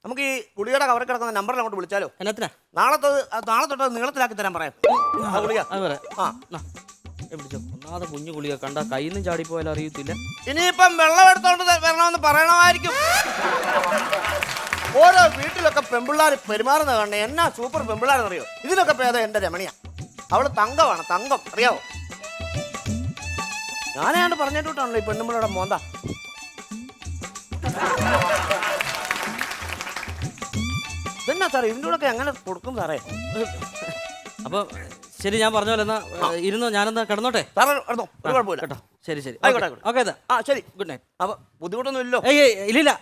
Speaker 2: നമുക്ക് ഈ ഗുളികയുടെ കവറിൽ കിടക്കുന്ന നമ്പറിൽ അങ്ങോട്ട് വിളിച്ചാലോ?
Speaker 4: എന്നാ
Speaker 2: നാളെ തൊട്ട് നീളത്തിലാക്കി തരാൻ പറയാം. ഗുളിക
Speaker 4: പിടിച്ചോ. ഒന്നാമത് കുഞ്ഞു ഗുളിക കണ്ട കയ്യിൽ നിന്ന് ചാടിപ്പോയാലും അറിയത്തില്ല.
Speaker 2: ഇനിയിപ്പം വെള്ളം എടുത്തോണ്ട് വരണമെന്ന് പറയണമായിരിക്കും. ഓരോ വീട്ടിലൊക്കെ പെമ്പിള്ളാർ പെരുമാറുന്ന കണ്ടേ എന്നാ സൂപ്പർ പെമ്പിള്ളാരെന്നറിയോ? ഇതിനൊക്കെ പേത എന്റെ രമണിയ. അവള് തങ്കമാണ്, തങ്കം, അറിയാവോ? ഞാനാണ്ട് പറഞ്ഞിട്ടാണല്ലോ ഈ പെണ്ണുമ്പിളുടെ മോന്ത. ഇതെന്നാ സാറേ ഇതിൻ്റെ കൂടെ എങ്ങനെ കൊടുക്കും സാറേ?
Speaker 4: അപ്പൊ ശരി, ഞാൻ പറഞ്ഞ പോലെ എന്നാ ഇരുന്നോ, ഞാനെന്നാ കിടന്നോട്ടെ.
Speaker 2: സാറേ ഒരു കുഴപ്പമില്ല
Speaker 4: കേട്ടോ. ശരി
Speaker 2: ആയിക്കോട്ടെ.
Speaker 4: ഓക്കെ.
Speaker 2: ശരി,
Speaker 4: ഗുഡ് നൈറ്റ്.
Speaker 2: അപ്പൊ ബുദ്ധിമുട്ടൊന്നും ഇല്ലല്ലോ?
Speaker 4: ഇല്ലില്ല,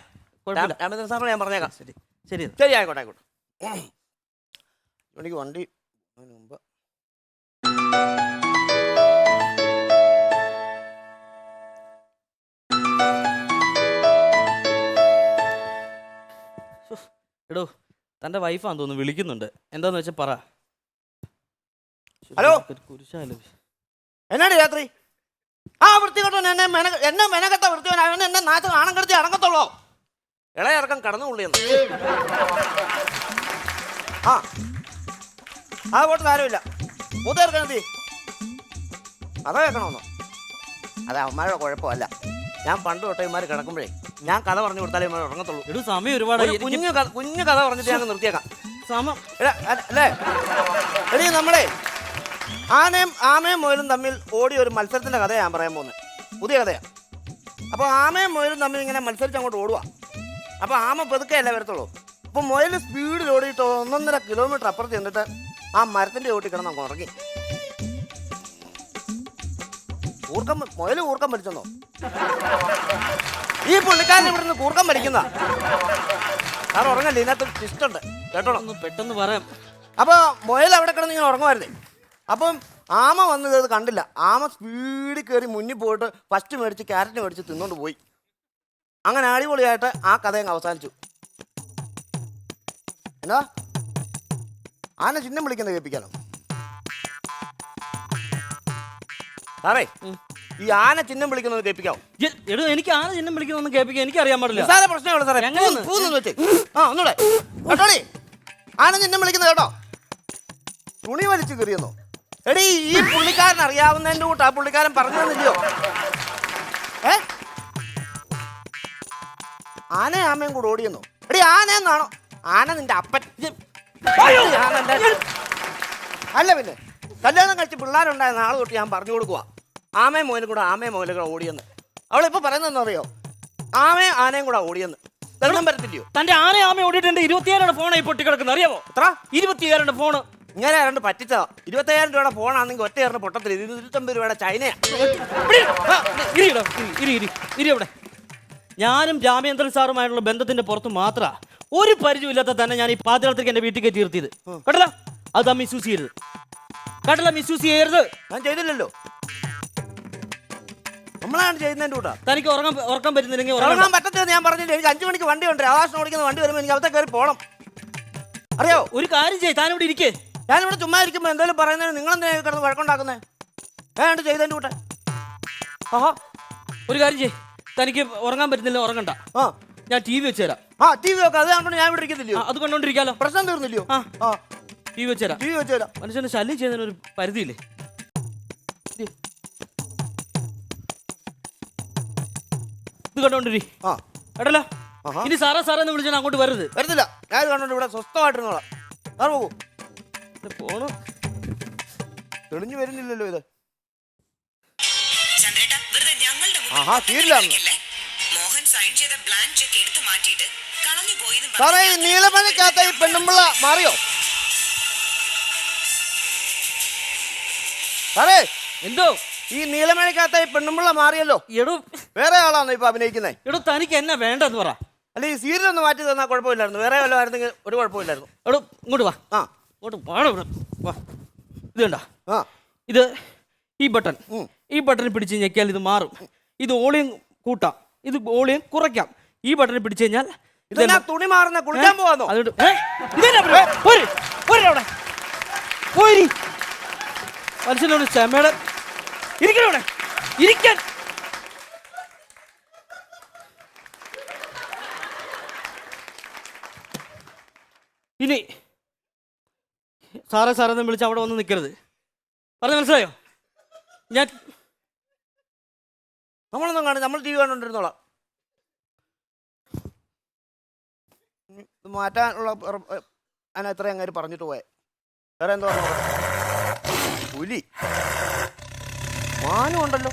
Speaker 4: കുഴപ്പമില്ല.
Speaker 2: രാമചന്ദ്രൻ സാറിന് ഞാൻ പറഞ്ഞേക്കാം.
Speaker 4: ശരി
Speaker 2: ആയിക്കോട്ടെ. എനിക്ക് വണ്ടി മുമ്പ്
Speaker 4: എടോ, തന്റെ വൈഫാന്ന് തോന്നുന്നു, വിളിക്കുന്നുണ്ട്. എന്താന്ന് വെച്ചാ പറ.
Speaker 2: ഹലോ,
Speaker 4: കുരിശാലോ
Speaker 2: എന്നാണ് രാത്രി? വൃത്തികെട്ടവൻ എന്നെ മെനകെട്ട വൃത്തിവൻ, അവൻ എന്നെ നാച്ച് നാണം കെടുത്തി അടങ്ങത്തുള്ളോ? ഇളയിറക്കം കടന്നു കൊള്ളിയെന്ന്. ആ പോട്ട് കാര്യമില്ല. മൂത്തേർക്കാൻ എന്തി കഥ കേൾക്കണമെന്നോ? അത് അവന്മാരുടെ കുഴപ്പമല്ല. ഞാൻ പണ്ട് തൊട്ടേ ഇമാര് കിടക്കുമ്പോഴേ ഞാൻ കഥ പറഞ്ഞു കൊടുത്താലേ ഇമാർ ഉറങ്ങത്തുള്ളൂ.
Speaker 4: എടോ, സമയം ഒരുപാട്.
Speaker 2: കുഞ്ഞു കഥ പറഞ്ഞിട്ട് ഞാൻ നിർത്തിയേക്കാം.
Speaker 4: സമയം
Speaker 2: അല്ലേ? എടീ, നമ്മളെ ആമയും മുയലും തമ്മിൽ ഓടിയ ഒരു മത്സരത്തിന്റെ കഥയാണ് ഞാൻ പറയാൻ പോകുന്നത്. പുതിയ കഥയാണ്. അപ്പോൾ ആമയും മുയലും തമ്മിൽ ഇങ്ങനെ മത്സരിച്ച് അങ്ങോട്ട് ഓടുക. അപ്പോൾ ആമ പെതുക്കെയല്ലേ വരത്തുള്ളൂ. അപ്പോൾ മുയൽ സ്പീഡിൽ ഓടിയിട്ട് 1.5 കിലോമീറ്റർ അപ്പുറത്ത് ചെന്നിട്ട് ആ മരത്തിന്റെ ഓട്ടി കിടന്ന് അങ്ങ് ഉറങ്ങി. മുയൽ കൂർക്കം വലിച്ചെന്നോ? ഈ പുള്ളിക്കാരൻ ഇവിടെ നിന്ന് കൂർക്കം വലിക്കുന്ന സാർ ഉറങ്ങല്ലേ? ഇതിനകത്ത് ട്വിസ്റ്റ് ഉണ്ട്, കേട്ടോളാം.
Speaker 4: പെട്ടെന്ന് പറയാം.
Speaker 2: അപ്പോൾ മുയൽ അവിടെ കിടന്ന് ഇങ്ങനെ ഉറങ്ങുമായിരുന്നേ. അപ്പം ആമ വന്നത് അത് കണ്ടില്ല. ആമ സ്പീഡിൽ കയറി മുന്നിൽ പോയിട്ട് ഫസ്റ്റ് മേടിച്ച് ക്യാരറ്റ് മേടിച്ച് തിന്നോണ്ട് പോയി. അങ്ങനെ അടിപൊളിയായിട്ട് ആ കഥ അങ്ങ് അവസാനിച്ചു. എന്താ ആന ചിഹ്നം വിളിക്കുന്നത് കേൾപ്പിക്കാനോ? സാറേ, ഈ ആന ചിഹ്നം വിളിക്കുന്നത് കേൾപ്പിക്കാവോ?
Speaker 4: എടോ, എനിക്ക് ആന ചിഹ്നം വിളിക്കുന്നൊന്നും കേൾപ്പിക്കാൻ എനിക്ക് അറിയാൻ പാടില്ല.
Speaker 2: സാറേ പ്രശ്നമുള്ളൂ സാറേ. വെച്ചേ ഒന്നൂടെ കേട്ടോളി. ആന ചിഹ്നം വിളിക്കുന്നത് കേട്ടോ. തുണി വലിച്ചു കയറിയെന്നോ? എടീ, ഈ പുള്ളിക്കാരൻ അറിയാവുന്നതിന്റെ കൂട്ട് ആ പുള്ളിക്കാരൻ പറഞ്ഞു തന്നില്ലയോ? ആന ആമയും കൂടെ ഓടിയെന്നോ? എടീ, ആനയെന്നാണോ? ആന നിന്റെ അപ്പൻ. അല്ല പിന്നെ കല്യാണം കഴിച്ച് പിള്ളേരുണ്ടായ നാളെ തൊട്ട് ഞാൻ പറഞ്ഞു കൊടുക്കുക ആമയും മോനും കൂടെ ഓടിയെന്ന്. അവളിപ്പോ പറയുന്നതെന്ന് അറിയോ? ആനയും കൂടെ ഓടിയെന്ന്. വെള്ളം വരത്തില്ലയോ?
Speaker 4: തന്റെ ആമ ഓടിയിട്ടുണ്ട്. 27 ഫോണായി പൊട്ടി കിടക്കുന്നത് അറിയാവോ?
Speaker 2: എത്ര?
Speaker 4: 27 ഫോണ്.
Speaker 2: ഇങ്ങനെ രണ്ട് പറ്റിച്ചോ? 27,000 രൂപയുടെ ഫോണാണെങ്കിൽ ഒറ്റയേറിന് പൊട്ടത്തിൽ 250 രൂപയുടെ ചൈനയാ.
Speaker 4: ഇവിടെ ഞാനും രാമേന്ദ്രൻ സാറുമായിട്ടുള്ള ബന്ധത്തിന്റെ പുറത്ത് മാത്ര ഒരു പരിചയമില്ലാത്ത തന്നെ ഞാൻ ഈ പാതിരാത്രിക്ക് എന്റെ വീട്ടിൽ കയറ്റി നിർത്തിയത്. കേട്ടല്ലോ, അത് മിസ്യൂസ് ചെയ്യരുത്. കേട്ടല്ലോ, മിസ്യൂസ് ചെയ്യരുത്.
Speaker 2: ഞാൻ ചെയ്തില്ലല്ലോ. നമ്മളാണ് ചെയ്യുന്നതിന്റെ കൂട്ടാ.
Speaker 4: തനിക്ക് ഉറക്കം പറ്റുന്നില്ലെങ്കിൽ
Speaker 2: ഉറങ്ങാൻ പറ്റത്തില്ലെന്ന് ഞാൻ പറഞ്ഞില്ല. എനിക്ക് 5 മണിക്ക് വണ്ടി ഉണ്ട്. ആകാശം ഓടിക്കുന്ന വണ്ടി വരുമ്പോൾ എനിക്ക് അവത്തെ കയറി പോകണം. അറിയോ?
Speaker 4: ഒരു കാര്യം ചെയ്യ്, താനിവിടെ ഇരിക്കേ.
Speaker 2: ഞാനിവിടെ ചുമ്മാ ഇരിക്കുമ്പോൾ എന്തെങ്കിലും പറയുന്നതിന് നിങ്ങളെന്തിനാ കിടന്ന് വഴക്കുണ്ടാക്കുന്നത്? ഏതാണ്ട് ചെയ്തതിന്റെ കൂട്ടെ.
Speaker 4: ഒരു കാര്യം ചെയ്യ്, തനിക്ക് ഉറങ്ങാൻ പറ്റുന്നില്ല, ഉറങ്ങണ്ട. ഞാൻ TV വെച്ച് തരാം.
Speaker 2: TV വെക്കാം. അത് കണ്ടോ ഞാൻ ഇവിടെ ഇരിക്കുന്നില്ലയോ?
Speaker 4: അത് കണ്ടോണ്ടിരിക്കാലോ.
Speaker 2: പ്രശ്നം തീർന്നില്ലയോ?
Speaker 4: TV വെച്ച് തരാം. മനുഷ്യന് ശല്യം ചെയ്യുന്നതിനൊരു പരിധിയില്ലേ? ഇത് കണ്ടോണ്ടിരി. കേട്ടല്ലോ, ഇനി സാറെന്ന് വിളിച്ചാൽ അങ്ങോട്ട് വരരുത്.
Speaker 2: വരുന്നില്ല. ഞാൻ കണ്ടോണ്ട് ഇവിടെ സ്വസ്ഥമായിട്ടിരുന്നോളാം. സാറ് പോകൂ.
Speaker 4: ഫോണ്
Speaker 2: തെളിഞ്ഞു വരുന്നില്ലല്ലോ ഇത്. സാറേ, ഈ നീലമണിക്കകത്ത ഈ പെണ്ണുമ്പിള്ള മാറിയോ? സാറേ
Speaker 4: എന്തോ
Speaker 2: ഈ നീലമണിക്കകത്ത ഈ പെണ്ണുമ്പിള്ള മാറിയല്ലോ,
Speaker 4: എടോ
Speaker 2: വേറെ ആളാണോ ഇപ്പൊ അഭിനയിക്കുന്നത്?
Speaker 4: എടോ തനിക്ക് എന്നാ വേണ്ടെന്ന് പറ.
Speaker 2: അല്ല ഈ സീരിയൽ ഒന്ന് മാറ്റി തന്നാൽ കുഴപ്പമില്ലായിരുന്നു, വേറെ വല്ലതും ആയിരുന്നെങ്കിൽ ഒരു കുഴപ്പമില്ലായിരുന്നു.
Speaker 4: എടോ ഇങ്ങോട്ട് വാ,
Speaker 2: ആ
Speaker 4: ഇങ്ങോട്ട് വാടോ ഇവിടെ വാ. ഇത് കണ്ട,
Speaker 2: ആ
Speaker 4: ഇത് ഈ ബട്ടൺ, ഈ ബട്ടണിൽ പിടിച്ച് ഞെക്കിയാൽ ഇത് മാറും. ഇത് ഓളിയം കൂട്ടാം, ഇത് ഓളിയം കുറയ്ക്കാം. ഈ ബട്ടണിൽ പിടിച്ചു കഴിഞ്ഞാൽ
Speaker 2: ഇതെന്നാ തുണി മാറുന്ന കുളിക്കാൻ പോവാന്നോ?
Speaker 4: അതുകൊണ്ട് മനുഷ്യനോട് ക്ഷമയുടെ ഇരിക്കണോടെ ഇരിക്കാൻ. ഇനി സാറേ സാറെന്ന് വിളിച്ച് അവിടെ വന്ന് നിൽക്കരുത്. പറഞ്ഞ മനസ്സിലായോ? ഞാൻ
Speaker 2: നമ്മളൊന്നും കാണും, നമ്മൾ ടി വി കണ്ടോണ്ടിരുന്നോളാം. മാറ്റാനുള്ള ഞാൻ എത്രയും അങ്ങേര് പറഞ്ഞിട്ട് പോയെ. വേറെ എന്താ പറഞ്ഞു? പുലി മാനും ഉണ്ടല്ലോ.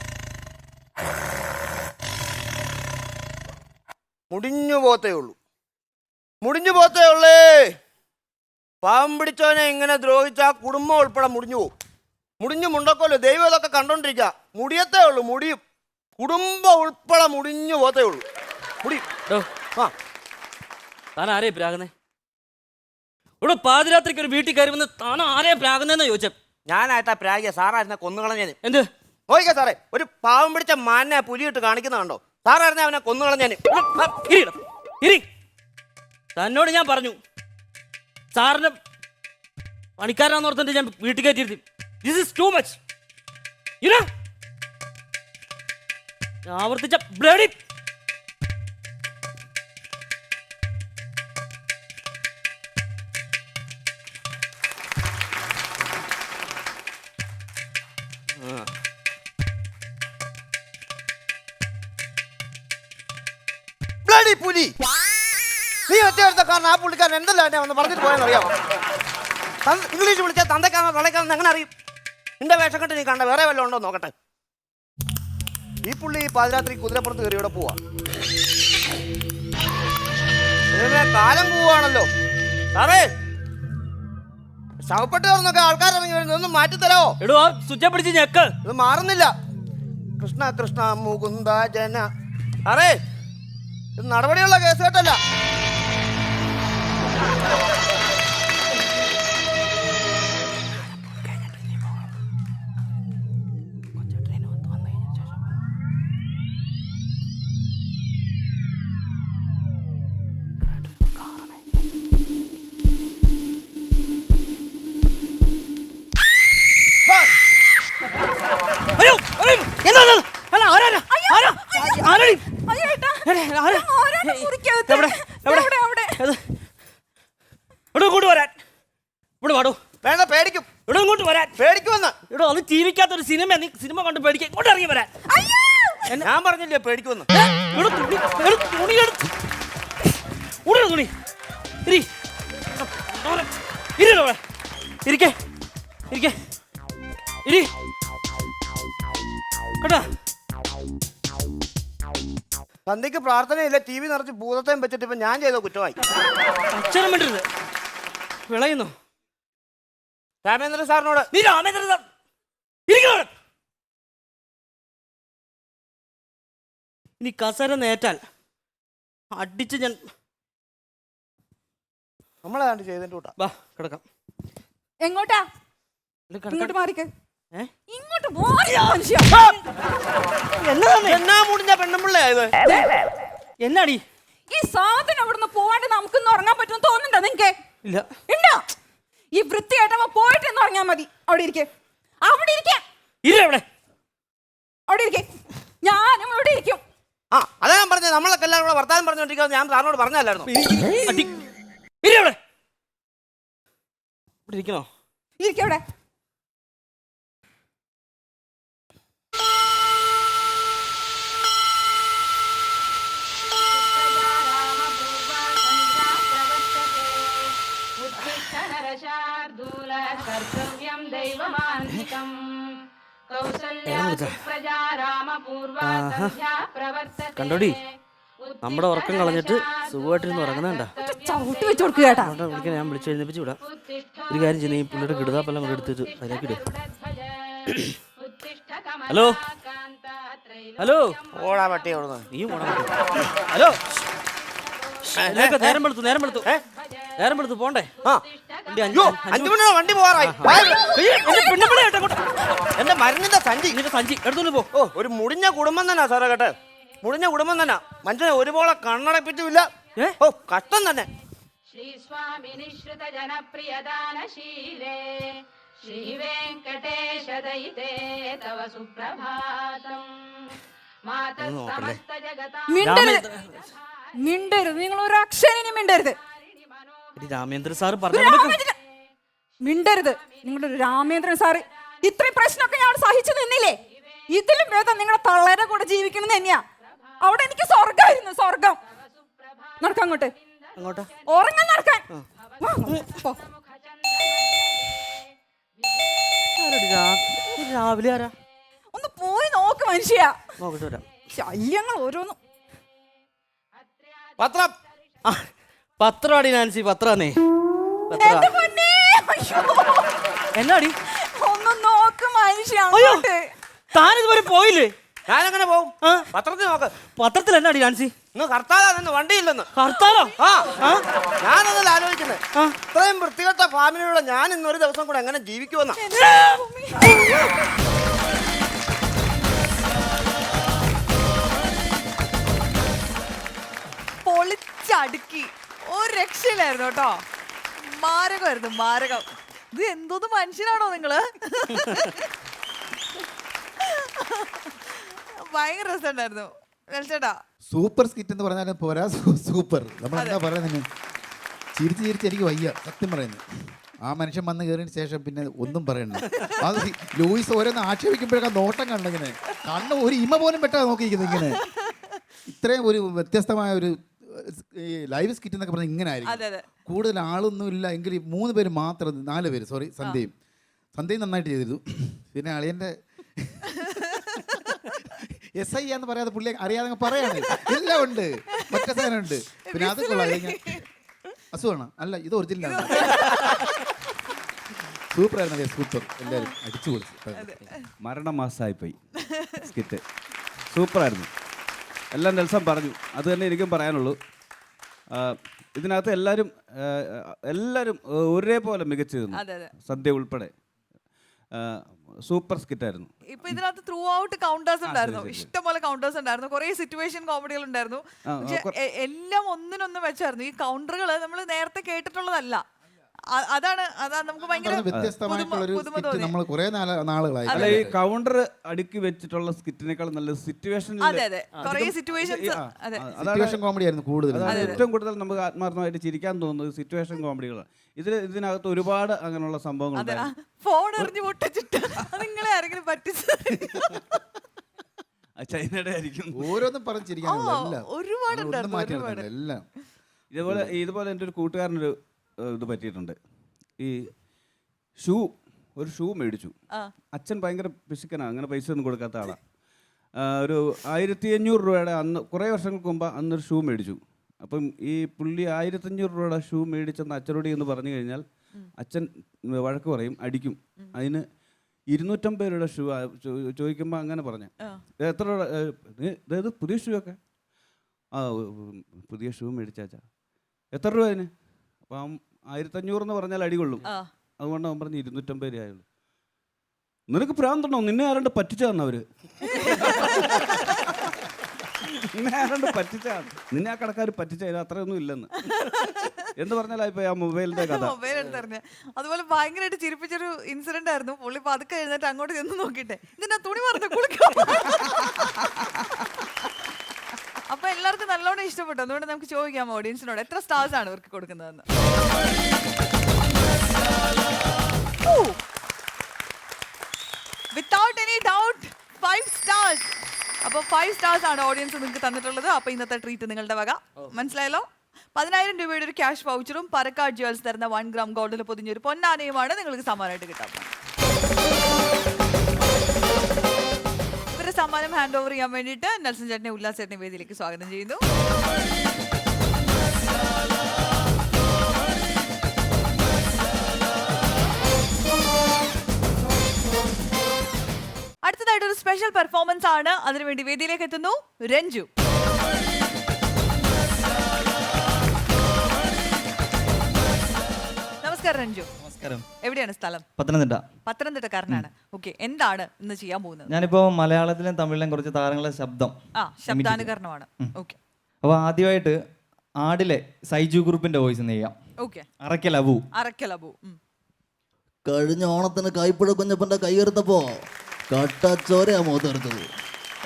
Speaker 2: മുടിഞ്ഞു പോത്തേ ഉള്ളൂ, മുടിഞ്ഞു പോത്തേ ഉള്ളേ. പാവം പിടിച്ചവനെ ഇങ്ങനെ ദ്രോഹിച്ചാൽ കുടുംബം ഉൾപ്പെടെ മുടിഞ്ഞു പോകും. മുടിഞ്ഞു മുണ്ടക്കോല്ലോ, ദൈവം ഇതൊക്കെ കണ്ടോണ്ടിരിക്കുക. മുടിയത്തേ ഉള്ളൂ, മുടിയും. കുടുംബം ഉൾപ്പെടെ മുടിഞ്ഞു പോത്തേ ഉള്ളൂ, മുടിയും. ആ
Speaker 4: താൻ ആരെയും പ്രാകുന്നേ? ഇവിടെ പാതിരാത്രിക്ക് ഒരു വീട്ടിൽ കയറി വന്ന് താൻ ആരെയും പ്രാകുന്നതെന്ന് ചോദിച്ചേ.
Speaker 2: ഞാനായിട്ടാ പ്രാഗിയ, സാറായിരുന്ന കൊന്നുകളഞ്ഞേന്.
Speaker 4: എന്ത്
Speaker 2: നോക്കിക്കാ സാറേ, ഒരു പാവം പിടിച്ച മാനെ പുലിയിട്ട് കാണിക്കുന്ന കണ്ടോ? സാറായിരുന്ന അവനെ കൊന്നുകളഞ്ഞേന്.
Speaker 4: തന്നോട് ഞാൻ പറഞ്ഞു സാറിന് പണിക്കാരാന്ന് ഓർത്തിട്ട് ഞാൻ വീട്ടിൽ കയറ്റിയിരുത്തി. This is too much. ആവർത്തിച്ച ബ്ലഡി
Speaker 2: പുലി. നീ ഒറ്റ കാരണം ആ പുള്ളിക്കാരൻ എന്തല്ല എന്നെ വന്ന് പറഞ്ഞിട്ട് പോയെന്നറിയാമോ? ഇംഗ്ലീഷ് വിളിച്ചാൽ തന്തക്കാണോ തളയ്ക്കാണോ എങ്ങനെ അറിയും? നിന്റെ വേഷം കെട്ട് നീ കണ്ട വേറെ വല്ലതും ഉണ്ടോ നോക്കട്ടെ. ഈ പുള്ളി പാതിരാത്രി കുതിരപ്പുറത്ത് കയറി ഇവിടെ പോവാ. കാലം പോവാണല്ലോ. സാറേ ശവപ്പെട്ട് കയറുന്നൊക്കെ ആൾക്കാരിറങ്ങി വരുന്നു, ഒന്നും മാറ്റിത്തരാവോ?
Speaker 4: എടോ സ്വിച്ച് പിടിച്ച് ഞെക്ക്.
Speaker 2: ഇത് മാറുന്നില്ല. കൃഷ്ണ കൃഷ്ണ മുകുന്ദ ജന. സാറേ ഇത് നടപടിയുള്ള കേസ് കേട്ടല്ല. വേണ്ട, പേടിക്കും.
Speaker 4: ഇവിടെ ഇങ്ങോട്ട് വരാൻ
Speaker 2: പേടിക്കുമെന്ന്.
Speaker 4: എടോ അത് ജീവിക്കാത്തൊരു സിനിമ, നീ സിനിമ കണ്ട് പേടിക്കാൻ ഇങ്ങോട്ട് ഇറങ്ങി വരാൻ.
Speaker 2: ഞാൻ പറഞ്ഞില്ലേ പേടിക്കുമെന്ന്.
Speaker 4: തുണി തുണി ഇരിക്കേ ഇരിക്കേ ഇരി കേട്ടാ.
Speaker 2: സന്ധ്യക്ക് പ്രാർത്ഥനയില്ല, ടി വി നിറച്ച് ഭൂതത്തെയും വെച്ചിട്ട് ഇപ്പൊ ഞാൻ ചെയ്ത കുറ്റമായി.
Speaker 4: അക്ഷരം വിട്ടരുത്, വിളയുന്നു.
Speaker 2: രാമേന്ദ്രൻ സാറിനോട്
Speaker 4: നീ രാമേന്ദ്രൻ സാർ ഇരിക്കണോ? ഇനി കസര നേറ്റാൽ അടിച്ച് ഞാൻ
Speaker 2: നമ്മളേതാണ്ട് ചെയ്തിട്ട് കൂട്ടാ.
Speaker 4: വാ കിടക്കാം.
Speaker 3: എങ്ങോട്ടാ? ഇങ്ങോട്ട് മാറിക്ക്. ഇങ്ങോട്ട്
Speaker 2: എന്നാ മുടിഞ്ഞ പെണ്ണുമ്പിള്ളയായത്?
Speaker 4: എന്നാടി
Speaker 3: ഈ സാധനം അവിടുന്ന് പോവാണ്ട് നമുക്കൊന്ന് ഉറങ്ങാൻ പറ്റുമെന്ന് തോന്നുന്നുണ്ടോ നിങ്ങക്ക്?
Speaker 4: ഇല്ല.
Speaker 3: ഉണ്ടോ? ഈ വൃത്തിയായിട്ടമ്മ പോയിട്ടെന്ന് ഉറങ്ങാൻ മതി. അവിടെ ഇരിക്കെ, അവിടെ ഇരിക്കെ, അവിടെ ഇരിക്കെ. ഞാനും ഇവിടെ ഇരിക്കും.
Speaker 2: ആ അതാ ഞാൻ പറഞ്ഞത്, നമ്മളൊക്കെ എല്ലാവരും കൂടെ വർത്താനം പറഞ്ഞോണ്ടിരിക്കുന്നത് ഞാൻ സാറിനോട് പറഞ്ഞല്ലായിരുന്നു.
Speaker 4: ഇരിക്കണോ?
Speaker 3: ഇരിക്കവിടെ.
Speaker 4: കണ്ടോടി, നമ്മുടെ ഉറക്കം കളഞ്ഞിട്ട് സുഖമായിട്ടിരുന്ന് ഉറങ്ങുന്നുണ്ടാ.
Speaker 3: ചവിട്ടി വെച്ച് കൊടുക്കുക കേട്ടാ.
Speaker 4: ഞാൻ വിളിച്ച് എഴുന്നേപ്പിച്ച് വിടാം. ഒരു കാര്യം ചെയ്യുന്ന ഈ പുള്ളിയുടെ കിടുതാപ്പെല്ലാം കൂടെ എടുത്തിട്ട് അതിലേക്ക് ഇടും. ഹലോ ഹലോ
Speaker 2: ഓടാ പട്ടി ഓടുന്നു.
Speaker 4: നീ ഹലോ നേരം വെളുത്തു നേരം വെളുത്തു പോണ്ടേ
Speaker 2: ആ
Speaker 4: വണ്ടി
Speaker 2: അയ്യോ 5 മണിയാ വണ്ടി പോവാറായി. എന്റെ മരുന്നിന്റെ സഞ്ചി
Speaker 4: നിന്റെ സഞ്ചി എടുത്തോണ്ട് പോ.
Speaker 2: ഓ ഒരു മുടിഞ്ഞ കുടുംബം തന്നെ സാറേ കേട്ടെ. മുടിഞ്ഞ കുടുംബം തന്നെ. മനുഷ്യനെ ഒരുപോലെ കണ്ണടപ്പിച്ചില്ല. ഓ കഷ്ടം തന്നെ.
Speaker 6: ശ്രീസ്വാമിനിശ്രുത ജനപ്രിയദാനശീലേ ശ്രീവേങ്കടേശ ദയിതേ തവ സുപ്രഭാതം മാതഃ സമസ്ത ജഗതാ
Speaker 3: മിണ്ടരുത്, നിങ്ങൾ ഒരു അക്ഷരം മിണ്ടരുത്.
Speaker 4: രാമേന്ദ്ര സാറ് പറഞ്ഞു
Speaker 3: മിണ്ടരുത്. നിങ്ങളുടെ ഒരു രാമേന്ദ്രൻ സാറ് ഇത്രയും പ്രശ്നമൊക്കെ ഞാൻ സഹിച്ചു നിന്നില്ലേ? ഇതിലും ഭേദം നിങ്ങളുടെ തള്ളേരെ കൂടെ ജീവിക്കണം തന്നെയാ. അവിടെ എനിക്ക് സ്വർഗമായിരുന്നു, സ്വർഗം. നടക്കാം അങ്ങോട്ട്,
Speaker 4: അങ്ങോട്ടാ
Speaker 3: ഉറങ്ങാൻ നടക്കാൻ. പോ.
Speaker 4: രാവിലെ ആരാ
Speaker 3: ഒന്ന് പോയി നോക്ക് മനുഷ്യ.
Speaker 4: നോക്കട്ടെ വരാം.
Speaker 3: ശല്യങ്ങൾ ഓരോന്നും.
Speaker 2: പത്രം
Speaker 4: പത്രമാടി നാൻസി, പത്രന്നേ
Speaker 3: എന്റെ പൊന്നേ, അയ്യോ.
Speaker 4: എന്നാടി
Speaker 3: ഒന്ന് നോക്ക് മനുഷ്യ
Speaker 4: അയ്യോ
Speaker 3: അങ്ങോട്ട്.
Speaker 4: താനിതുവരെ പോയില്ലേ?
Speaker 2: ഞാനെങ്ങനെ പോകും?
Speaker 4: ആ?
Speaker 2: പത്രത്തിൽ നോക്ക്.
Speaker 4: പത്രത്തിൽ എന്നാടി നാൻസി?
Speaker 2: ഇന്ന് ഹർത്താലാ, നിന്ന് വണ്ടിയില്ലെന്ന്.
Speaker 4: ഹർത്താലോ?
Speaker 2: ആ ഞാനതല്ല ആലോചിക്കുന്നത്. ഇത്രയും വൃത്തികെട്ട ഫാമിലിയുള്ള ഞാൻ ഇന്നൊരു ദിവസം കൂടെ എങ്ങനെ ജീവിക്കുമെന്നാ.
Speaker 1: പൊളിച്ചടുക്കി ഒരു രക്ഷയിലായിരുന്നു കേട്ടോ. മാരകമായിരുന്നു, മാരകം. ഇത് എന്തോന്ന് മനുഷ്യനാണോ നിങ്ങള്? ഭയങ്കര രസമുണ്ടായിരുന്നു ചേട്ടാ.
Speaker 7: സൂപ്പർ സ്കിറ്റ് എന്ന് പറഞ്ഞാലും പോരാ, സൂപ്പർ. നമ്മൾ എന്താ പറയുന്നത്, ചിരിച്ച് ചിരിച്ച് എനിക്ക് വയ്യ സത്യം പറയുന്നത്. ആ മനുഷ്യൻ വന്ന് കയറിയതിന് ശേഷം പിന്നെ ഒന്നും പറയണ്ട. അത് ലൂയിസ് ഓരോന്ന് ആക്ഷേപിക്കുമ്പോഴൊക്കെ നോട്ടം കണ്ടിങ്ങനെ കണ്ണ് ഒരു ഇമ പോലും പെട്ടാ നോക്കിയിരിക്കുന്നത്. ഇങ്ങനെ ഇത്രയും ഒരു വ്യത്യസ്തമായ ഒരു ലൈവ് സ്കിറ്റ് എന്നൊക്കെ പറഞ്ഞാൽ ഇങ്ങനെ ആയിരിക്കും. കൂടുതൽ ആളൊന്നും ഇല്ല എങ്കിൽ 3 പേര് മാത്രം, 4 പേര്, സോറി, സന്ധ്യയും നന്നായിട്ട് ചെയ്തിരുന്നു. പിന്നെ അളിയൻ്റെ SI എന്ന് പറയാതെ പുള്ളി അറിയാതെ പറയാണ്, എല്ലാം ഉണ്ട്, മറ്റേ സാധനം ഉണ്ട്. പിന്നെ അത് കൊള്ളാം. അസുഖമാണ് അല്ല, ഇത് ഒറിജിനലാണ്. സൂപ്പർ ആയിരുന്നു, സൂപ്പർ. എല്ലാവരും അടിച്ചു കൊടുത്തു.
Speaker 8: മരണമാസമായിപ്പോയി സ്കിറ്റ്. സൂപ്പറായിരുന്നു. എല്ലാം നെൽസൺ പറഞ്ഞു, അത് തന്നെ എനിക്കും പറയാനുള്ളൂ. ഇതിനകത്ത് എല്ലാവരും ഒരേപോലെ മികച്ചിരുന്നു, സദ്യ ഉൾപ്പെടെ. സൂപ്പർ സ്കിറ്റായിരുന്നു.
Speaker 1: ഇപ്പൊ ഇതിനകത്ത് ത്രൂ ഔട്ട് കൗണ്ടേഴ്സ് ഉണ്ടായിരുന്നു, ഇഷ്ടംപോലെ കൗണ്ടേഴ്സ് ഉണ്ടായിരുന്നു, കുറെ സിറ്റുവേഷൻ കോമഡികൾ ഉണ്ടായിരുന്നു. പക്ഷെ എല്ലാം ഒന്നിനൊന്നും വെച്ചായിരുന്നു. ഈ കൗണ്ടറുകൾ നമ്മൾ നേരത്തെ കേട്ടിട്ടുള്ളതല്ല. അതാണ് നമുക്ക് ഭയങ്കര
Speaker 7: നമ്മൾ കുറേ നാളുകളായി.
Speaker 8: അല്ല, ഈ കൗണ്ടർ അടുക്കി വെച്ചിട്ടുള്ള സ്കിറ്റിനേക്കാൾ നല്ല സിറ്റുവേഷൻ കോമഡി ആയിരുന്നു കൂടുതൽ. ഏറ്റവും കൂടുതൽ നമുക്ക് ആത്മാർത്ഥമായിട്ട് ചിരിക്കാൻ തോന്നുന്നത് സിറ്റുവേഷൻ കോമഡികളാണ്. ഇതിനകത്ത് ഒരുപാട് അങ്ങനെയുള്ള സംഭവങ്ങൾ.
Speaker 1: ഫോൺ എറിഞ്ഞു പൊട്ടിച്ചിട്ട് നിങ്ങളെ ആരെങ്കിലും പറ്റിച്ചു
Speaker 8: ചൈനയുടെ ആയിരിക്കും.
Speaker 7: ഓരോന്നും പറഞ്ഞിരിക്കാനുള്ള
Speaker 1: ഒരുപാട്
Speaker 7: എല്ലാം.
Speaker 8: ഇതുപോലെ എൻ്റെ ഒരു കൂട്ടുകാരനൊരു ഇത് പറ്റിയിട്ടുണ്ട്. ഈ ഒരു ഷൂ മേടിച്ചു. അച്ഛൻ ഭയങ്കര പിശുക്കനാണ്, അങ്ങനെ പൈസ ഒന്നും കൊടുക്കാത്ത ആളാണ്. ഒരു 1500 രൂപയുടെ അന്ന് കുറേ വർഷങ്ങൾക്ക് മുമ്പ് അന്നൊരു ഷൂ മേടിച്ചു. അപ്പം ഈ പുള്ളി 1500 രൂപയുടെ ഷൂ മേടിച്ചെന്ന് അച്ഛനോട് എന്ന് പറഞ്ഞു കഴിഞ്ഞാൽ അച്ഛൻ വഴക്ക് പറയും, അടിക്കും. അതിന് 250 രൂപയുടെ ഷൂ ചോദിക്കുമ്പോൾ അങ്ങനെ പറഞ്ഞു, എത്ര രൂപ? അതായത് പുതിയ ഷൂ ഒക്കെ. പുതിയ ഷൂ മേടിച്ചാച്ചാ, എത്ര രൂപ അതിന്? അപ്പം 1500 എന്ന് പറഞ്ഞാൽ അടികൊള്ളും. അതുകൊണ്ട് അവൻ പറഞ്ഞ് 250 രൂപയുള്ളൂ. നിനക്ക് ഭ്രാന്തണോ? നിന്നെ ആരാണ്ട് പറ്റിച്ചാന്നവര്. നിന്നെ ആരാണ്ട് പറ്റിച്ചാണ്, നിന്നെ ആ കടക്കാർ പറ്റിച്ച അത്രയൊന്നും ഇല്ലെന്ന് എന്ന് പറഞ്ഞാലിപ്പോ ആ മൊബൈലിന്റെ കഥ.
Speaker 1: അതുപോലെ ഭയങ്കരമായിട്ട് ചിരിപ്പിച്ചൊരു ഇൻസിഡന്റ് ആയിരുന്നു. പുള്ളി പതുക്കെ എഴുന്നേറ്റ് അങ്ങോട്ട് ചെന്ന് നോക്കിട്ടെ, ഇതിനാ തുണി പറഞ്ഞു കുളിക്കും. അപ്പൊ എല്ലാവർക്കും നല്ലോണം ഇഷ്ടപ്പെട്ടു. അതുകൊണ്ട് നമുക്ക് ചോദിക്കാം ഓഡിയൻസിനോട് എത്ര സ്റ്റാർസ് ആണ് ഇവർക്ക് കൊടുക്കുന്നതെന്ന്. Without any doubt 5 stars. അപ്പോൾ 5 stars ആണ് ഓഡിയൻസ് നിങ്ങൾക്ക് തന്നിട്ടുള്ളത്. അപ്പോൾ ഇന്നത്തെ ട്രീറ്റ് നിങ്ങളുടെ വക, മനസ്സിലായല്ലോ. 10,000 രൂപയുടെ ഒരു ക്യാഷ് വൗച്ചറും പരക്കാട് ജ്വൽസ് തരുന്ന 1 gram ഗോൾഡിൽ പൊതിഞ്ഞൊരു പൊന്നാനയുമാണ് നിങ്ങൾക്ക് സമ്മാനമായിട്ട് കിട്ടാൻ. ഇവരുടെ സമ്മാനം ഹാൻഡ് ഓവർ ചെയ്യാൻ വേണ്ടിയിട്ട് നെൽസൺ ചേട്ടനെ ഉല്ലാസ് ചേട്ടനെ വേദിയിലേക്ക് സ്വാഗതം ചെയ്യുന്നു. അടുത്തതായിട്ട് ഒരു സ്പെഷ്യൽ മ്യൂസിക്കൽ പെർഫോമൻസ് ആണ്. അതിനുവേണ്ടി വേദിയിലേക്ക് എത്തുന്നു രഞ്ജു. നമസ്കാരം രഞ്ജു.
Speaker 9: നമസ്കാരം.
Speaker 1: എവിടെയാണ് സ്ഥലം?
Speaker 9: പത്തനംതിട്ട.
Speaker 1: പത്തനംതിട്ടക്കാരനാണ്. ഓക്കെ, എന്താണ് ഇന്ന് ചെയ്യാൻ പോകുന്നത്?
Speaker 9: ഞാനിപ്പോ മലയാളത്തിലും തമിഴിലും കുറച്ച് താരങ്ങളുടെ ശബ്ദം
Speaker 1: ശബ്ദാനുകരണമാണ്. ഓക്കെ,
Speaker 9: അപ്പൊ ആദ്യമായിട്ട് ആടിലെ സൈജു ഗ്രൂപ്പിന്റെ വോയിസ് ചെയ്യാം.
Speaker 1: ഓക്കെ.
Speaker 9: അറക്കലബു.
Speaker 1: അറക്കലബു.
Speaker 10: കഴിഞ്ഞ ഓണത്തിന് കൈപ്പുഴ കുഞ്ഞപ്പൻ്റെ കൈയെടുത്തപ്പോ കട്ടച്ചോരയാ മുഖത്തെടുത്തത്.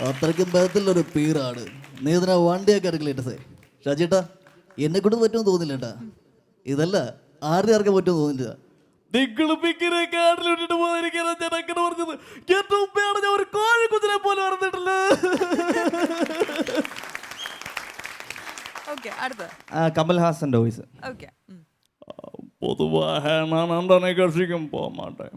Speaker 10: അത്രയ്ക്കും ബലത്തിലൊരു പീറാണ്. നീ ഇതിനെ വണ്ടിയൊക്കെ ഇറക്കില്ലേട്ടേ ഷാജിട്ടാ, എന്നെ കൊണ്ട് പറ്റുമെന്ന് തോന്നില്ല ഏട്ടാ. ഇതല്ല ആരുടെ ഇറക്കാൻ പറ്റുമെന്ന് തോന്നില്ല.
Speaker 9: കമൽഹാസന്റെ വോയിസ്.
Speaker 1: ഓക്കെ.
Speaker 11: பொதுவாக நான் அந்த நிகழ்ச்சிக்கும் போக மாட்டேன்.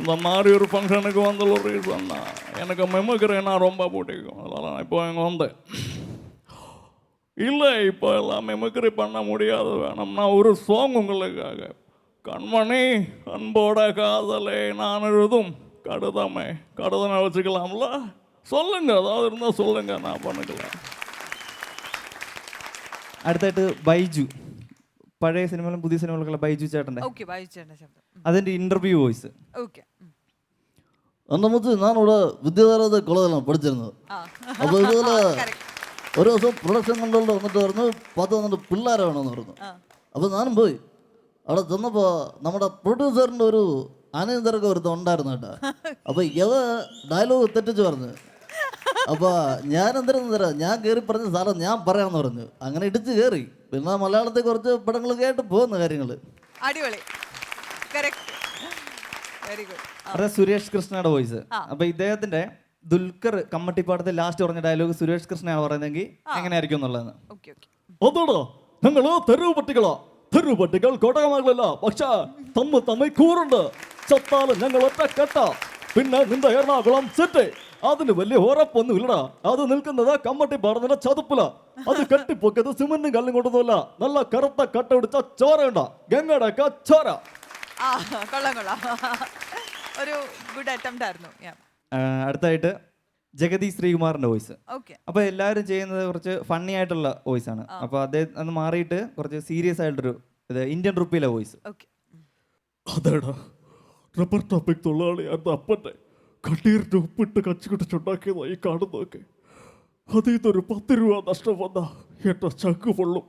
Speaker 11: இந்த மாதிரி ஒரு ஃபங்க்ஷனுக்கு வந்த ஒரு ரீசன்னா எனக்கு மெமக்ரினா ரொம்ப பிடிக்கும். அதெல்லாம் இப்போ இங்கே வந்தேன். இல்லை, இப்போ எல்லாம் மெமக்ரி பண்ண முடியாது. வேணும்னா ஒரு சாங் உங்களுக்காக. கண்மணி அன்போட காதலை நான் எழுதும் கடுதமே. கடுதனை வச்சுக்கலாம்ல? சொல்லுங்க, அதாவது இருந்தால் சொல்லுங்க, நான் பண்ணிக்கலாம்.
Speaker 9: അടുത്തായിട്ട് ബൈജു. പഴയ സിനിമകളും പുതിയ സിനിമകളൊക്കെ ബൈജു ചേട്ടൻ്റെ അതിന്റെ ഇന്റർവ്യൂ വോയിസ്.
Speaker 10: എൻ്റെ മുത്ത് ഞാനിവിടെ വിദ്യാധാരത്തെ കോളേജിലാണ് പഠിച്ചിരുന്നത്. അപ്പോൾ ഇതുപോലെ ഒരു ദിവസം പ്രൊഡക്ഷൻ കൺട്രോളിൽ വന്നിട്ട് പറഞ്ഞു 10 വന്നിട്ട് പിള്ളേരെ വേണമെന്ന് പറഞ്ഞു. അപ്പോൾ ഞാനും പോയി. അവിടെ ചെന്നപ്പോൾ നമ്മുടെ പ്രൊഡ്യൂസറിൻ്റെ ഒരു അനിയന്തരൊക്കെ ഒരുത്തം ഉണ്ടായിരുന്നു കേട്ടോ. അപ്പോൾ ഇവ ഡയലോഗ് തെറ്റിച്ച് പറഞ്ഞു. അപ്പോൾ ഞാൻ എന്തിനാ തരാം, ഞാൻ കയറി പറഞ്ഞ സാറേ ഞാൻ പറയാമെന്ന് പറഞ്ഞു. അങ്ങനെ ഇടിച്ച് കയറി. പിന്നെ മലയാളത്തിൽ കുറച്ച് പടങ്ങളൊക്കെ ആയിട്ട് പോകുന്ന കാര്യങ്ങൾ.
Speaker 1: അടിപൊളി.
Speaker 9: അത് സുരേഷ് കൃഷ്ണയുടെ വോയിസ്. അപ്പൊ ഇദ്ദേഹത്തിന്റെ ദുൽഖർ കമ്മട്ടിപ്പാടത്തെ ലാസ്റ്റ് പറഞ്ഞ ഡയലോഗ് സുരേഷ് കൃഷ്ണയാണ് പറയുന്നതെങ്കിൽ എങ്ങനെയായിരിക്കും എന്നുള്ളതാണ്.
Speaker 11: അതോടോ ഞങ്ങള് തെരുവ് പട്ടികളാ. തെരുവ് പട്ടികൾ കൊടകമകളല്ല, പക്ഷേ തമ്മിൽ കൂറുണ്ട്. ചത്താലും ഞങ്ങൾ ഒറ്റ കെട്ട. പിന്നെ നിന്റെ എറണാകുളം സെറ്റ് അതിന് വലിയ ഉറപ്പൊന്നും ഇല്ലടാ. അത് നിൽക്കുന്നത് കമ്മട്ടിപ്പാടത്തിന്റെ ചതുപ്പില. അത് കെട്ടിപ്പൊക്കത് സിമന്റും കല്ലും കൊണ്ടൊന്നുമല്ല. നല്ല കറുത്ത കട്ട പിടിച്ച ചോരയുണ്ട ഗംഗയുടെ ചോര.
Speaker 1: ഒരു ഗുഡ് അറ്റംപ്റ്റ് ആയിരുന്നു.
Speaker 9: അടുത്തായിട്ട് ജഗതി ശ്രീകുമാറിന്റെ വോയിസ്. അപ്പൊ എല്ലാവരും ചെയ്യുന്നത് കുറച്ച് ഫണ്ണി ആയിട്ടുള്ള വോയിസ് ആണ്. അപ്പൊ അദ്ദേഹം അത് മാറിയിട്ട് കുറച്ച് സീരിയസ് ആയിട്ടൊരു ഇന്ത്യൻ റുപ്പിയിലെ വോയിസ്.
Speaker 11: അതേടാ റബ്ബർ ടോപ്പിക് തൊഴിലാളിയായിരുന്നു അപ്പൻ്റെ. കണ്ണീരിൻ്റെ ഉപ്പിട്ട് കച്ചുകിട്ടിച്ചുണ്ടാക്കിയതായി കാണുന്നതൊക്കെ. അതിൽ നിന്നൊരു 10 രൂപ നഷ്ടം വന്ന എൻ്റെ ചങ്ക് പൊള്ളും.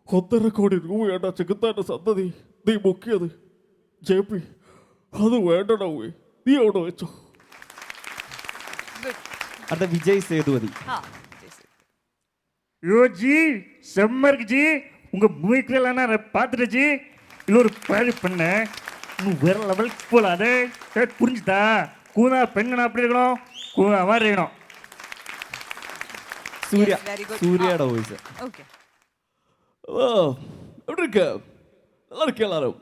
Speaker 11: 1.5 കോടി രൂപയുടെ ചെകുത്താൻ്റെ സന്തതി നീ മുക്കിയത്. JP അത് വേണ്ടടാ, നീ അവിടെ വെച്ചോ.
Speaker 9: അടുത്ത വിജയ് സേതുപതി.
Speaker 12: ஜி செம்மருக்கு ஜி உங்க மூவிக்கெல்லாம் நான் பார்த்துட்டு ஜி இல்லை ஒரு பேரு பண்ண இன்னும் வேற லெவலுக்கு போகல. அது புரிஞ்சுதா? கூதா பெண்ணு அப்படி இருக்கணும், கூதா மாதிரி இருக்கணும்.
Speaker 9: സൂര്യയുടെ വോയിസ്.
Speaker 11: எப்படி இருக்க? நல்லா இருக்கேன் எல்லாரும்.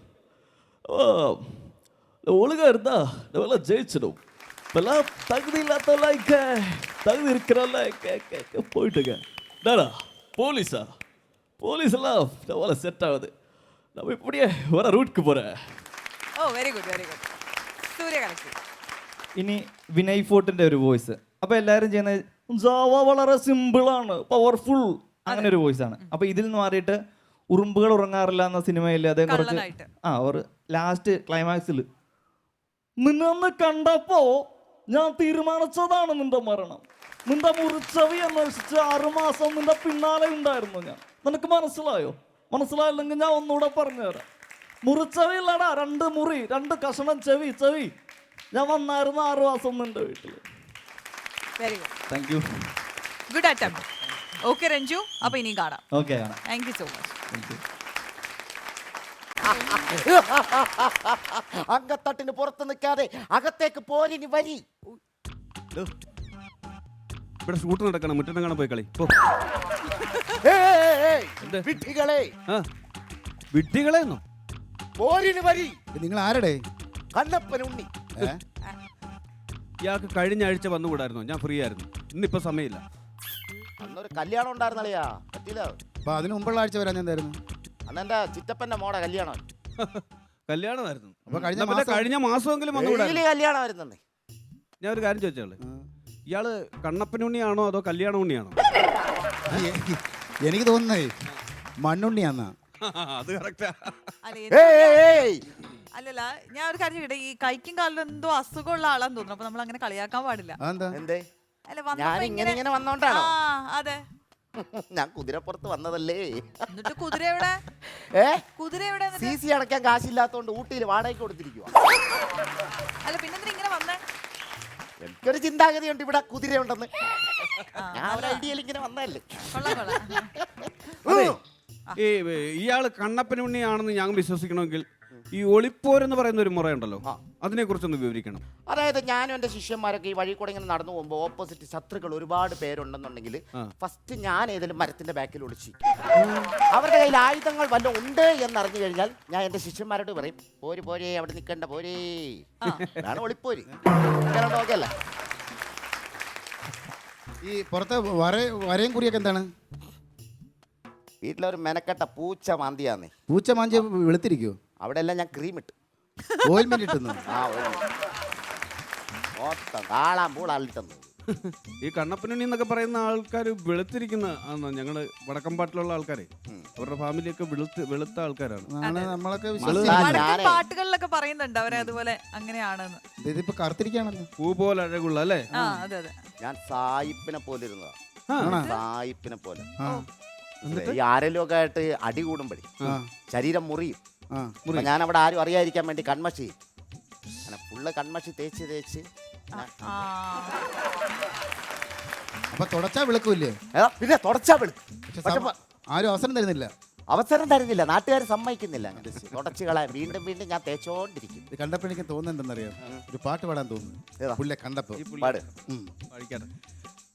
Speaker 11: ஒழுங்கா இருந்தா நம்மளாம் ஜெயிச்சிடும். இப்பெல்லாம் தகுதி இல்லாதவெல்லாம் தகுதி இருக்கிறவெல்லாம் போயிட்டுங்க. டாடா போலீஸா? போலீஸ் எல்லாம் நம்மளால செட் ஆகுது. நம்ம இப்படியே வர ரூட்க்கு போறேன்.
Speaker 1: Very good, very good. Surya കലക്കി.
Speaker 9: ഇനി വിനയ് ഫോർട്ടിന്റെ ഒരു വോയിസ്. അപ്പൊ എല്ലാവരും ചെയ്യുന്നത് ജാവ വളരെ സിമ്പിളാണ്, പവർഫുൾ അങ്ങനെ ഒരു വോയിസ് ആണ്. അപ്പൊ ഇതിൽ നിന്ന് മാറിയിട്ട് ഉറുമ്പുകൾ ഉറങ്ങാറില്ല എന്ന സിനിമയിൽ അദ്ദേഹം കുറച്ച് ഒരു ലാസ്റ്റ് ക്ലൈമാക്സിൽ നിന്നെ കണ്ടപ്പോ ഞാൻ തീരുമാനിച്ചതാണ് നിന്റെ മരണം. നിന്റെ മുറിച്ചവി അന്വേഷിച്ച് 6 മാസം നിന്റെ പിന്നാലെ ഉണ്ടായിരുന്നു ഞാൻ. നിനക്ക് മനസ്സിലായോ? മനസ്സിലായില്ലെങ്കിൽ ഞാൻ ഒന്നുകൂടെ പറഞ്ഞുതരാം. മുറിച്ചവില്ലടാ, 2 മുറി, 2 കഷണം ചെവി. ഞാൻ വന്നായിരുന്നു 6 മാസം നിന്റെ വീട്ടിൽ.
Speaker 1: Very good,
Speaker 9: thank you.
Speaker 1: Good attempt. Okay Ranju, അപ്പൊ ഇനിയും കാണാം.
Speaker 9: ഓക്കെ, കാണാം.
Speaker 1: Thank you so much.
Speaker 2: അങ്കത്തട്ടിന് പുറത്ത് നിൽക്കാതെ അകത്തേക്ക് പോരിനി വരി.
Speaker 8: ഇവിടെ ഷൂട്ട് നടക്കണം, മുറ്റത്തെങ്ങാനും പോയി കളി. വിഡ്ഢികളെന്നോ?
Speaker 2: പോരിനി വരി.
Speaker 7: നിങ്ങൾ ആരുടെ?
Speaker 2: കണ്ണപ്പനുണ്ണി.
Speaker 8: ഇയാൾക്ക് കഴിഞ്ഞ ആഴ്ച വന്നുകൂടായിരുന്നോ? ഞാൻ ഫ്രീ ആയിരുന്നു. ഇന്നിപ്പോ സമയമില്ല.
Speaker 2: അന്നൊരു കല്യാണം ഉണ്ടായിരുന്നല്ലയാ, പറ്റില്ല.
Speaker 7: അപ്പൊ അതിന് മുമ്പുള്ള ആഴ്ച വരാൻ എന്തായിരുന്നു?
Speaker 2: അന്ന് എന്റെ ചിറ്റപ്പന്റെ മോടെ കല്യാണം.
Speaker 8: കല്യാണമായിരുന്നു.
Speaker 7: അപ്പൊ
Speaker 8: കഴിഞ്ഞ മാസമെങ്കിലും
Speaker 2: കല്യാണമായിരുന്നു.
Speaker 8: ഞാൻ ഒരു കാര്യം ചോദിച്ചോളെ, ഇയാള് കണ്ണപ്പനുണ്ണിയാണോ അതോ കല്യാണ ഉണ്ണിയാണോ?
Speaker 7: എനിക്ക് തോന്നുന്നേ മണ്ണുണ്ണിയാന്നാ.
Speaker 8: അത് കറക്റ്റാ.
Speaker 1: അല്ലല്ല, ഞാൻ ഒരു കാര്യം ചോദിക്കട്ടെ, ഈ കൈക്കും കാലിലും എന്തോ അസുഖമുള്ള ആളാന്ന് തോന്നുന്നു. അപ്പൊ നമ്മൾ അങ്ങനെ കളിയാക്കാൻ പാടില്ല.
Speaker 2: എന്തേ?
Speaker 1: അല്ല,
Speaker 2: ഞാൻ
Speaker 1: വന്നപ്പോ
Speaker 2: ഇങ്ങനെ വന്നോണ്ടാണോ?
Speaker 1: അതെ.
Speaker 2: ഞാൻ കുതിരപ്പുറത്ത് വന്നതല്ലേ.
Speaker 1: എന്നിട്ട് കുതിര എവിടെ? കുതിര എവിടെ?
Speaker 2: CC അടയ്ക്കാൻ കാശില്ലാത്തോണ്ട് ഊട്ടിയിൽ വാടകയ്ക്ക് കൊടുത്തിരിക്കുക.
Speaker 1: അല്ല, പിന്നെ ഇങ്ങനെ വന്നേ?
Speaker 2: എനിക്കൊരു ചിന്താഗതി ഉണ്ട് ഇവിടെ കുതിരയുണ്ടെന്ന്. ഞാൻ ഒരു ഐഡിയയിൽ ഇങ്ങനെ വന്നതല്ലേ.
Speaker 8: ഇയാള് കണ്ണപ്പനുണ്ണിയാണെന്ന് ഞാൻ വിശ്വസിക്കണമെങ്കിൽ ഈ ഒളിപ്പോരെന്ന് പറയുന്ന ഒരു മുറയുണ്ടല്ലോ, അതിനെ കുറിച്ചൊന്ന് വിവരിക്കണം.
Speaker 2: അതായത് ഞാനും എൻ്റെ ശിഷ്യന്മാരൊക്കെ ഈ വഴി കൂടെ ഇങ്ങനെ നടന്നു പോകുമ്പോൾ ഓപ്പോസിറ്റ് ശത്രുക്കൾ ഒരുപാട് പേരുണ്ടെന്നുണ്ടെങ്കിൽ ഫസ്റ്റ് ഞാൻ ഏതെങ്കിലും മരത്തിന്റെ ബാക്കിൽ ഒളിച്ചു. അവരുടെ കയ്യിൽ ആയുധങ്ങൾ വല്ലതും ഉണ്ട് എന്നറിഞ്ഞു കഴിഞ്ഞാൽ ഞാൻ എൻ്റെ ശിഷ്യന്മാരോട് പറയും, പോര് പോരേ, അവിടെ നിൽക്കണ്ട പോരേ. അതാണ് ഒളിപ്പോര്. ഓക്കെ അല്ലേ?
Speaker 7: ഈ പുറത്തെ വരയും കുറിയൊക്കെ എന്താണ്?
Speaker 2: വീട്ടിലൊരു മെനക്കെട്ട പൂച്ച മാന്തിയാന്നേ.
Speaker 7: പൂച്ച മാഞ്ചി വെളുത്തിരിക്കുവോ?
Speaker 2: അവിടെ എല്ലാം ഞാൻ ക്രീം ഇട്ട്
Speaker 7: ഓയിൽമെന്റ് ഇട്ടുന്നു.
Speaker 2: കാളാൻ പൂളാളിട്ടെന്ന്.
Speaker 8: ഈ കണ്ണപ്പനുണ്ണി എന്നൊക്കെ പറയുന്ന ആൾക്കാർ വെളുത്തിരിക്കുന്ന ഞങ്ങള് വടക്കമ്പാട്ടിലുള്ള ആൾക്കാരെ, അവരുടെ ഫാമിലിയൊക്കെ വെളുത്ത ആൾക്കാരാണ്.
Speaker 7: നമ്മളൊക്കെ
Speaker 1: പാട്ടുകളിലൊക്കെ പറയുന്നുണ്ട് അവരെ അതുപോലെ അങ്ങനെയാണെന്ന്.
Speaker 7: ഇതിപ്പോ കറുത്തിരിക്കുകയാണല്ലോ.
Speaker 8: പൂ പോലെ അഴകുള്ള അല്ലേ?
Speaker 1: അതെ അതെ.
Speaker 2: ഞാൻ സായിപ്പിനെ പോലെ ഇരുന്നതാ. സായിപ്പിനെ പോലെ. ഈ ആരെങ്കിലും ഒക്കെ ആയിട്ട് അടി കൂടുമ്പോഴേ ശരീരം മുറിയും. ഞാൻ അവിടെ ആരും അറിയാതിരിക്കാൻ വേണ്ടി കൺമഷി, അങ്ങനെ ഫുള്ള് കൺമഷി തേച്ച്
Speaker 7: അപ്പൊ തുടച്ചാ വിളക്കൂല്ലേ?
Speaker 2: പിന്നെ തുടച്ചാ വിളിക്കും.
Speaker 7: ആരും അവസരം തരുന്നില്ല.
Speaker 2: അവസരം തരുന്നില്ല, നാട്ടുകാർ സമ്മതിക്കുന്നില്ല. തുടച്ചു കളയാൻ വീണ്ടും വീണ്ടും ഞാൻ തേച്ചോണ്ടിരിക്കും.
Speaker 7: ഇത് കണ്ടപ്പോ എനിക്ക് തോന്നുന്നുണ്ടെന്നറിയാം, ഒരു പാട്ട് പാടാൻ തോന്നുന്നു. പുള്ളിയെ കണ്ടപ്പോ
Speaker 2: പാട്.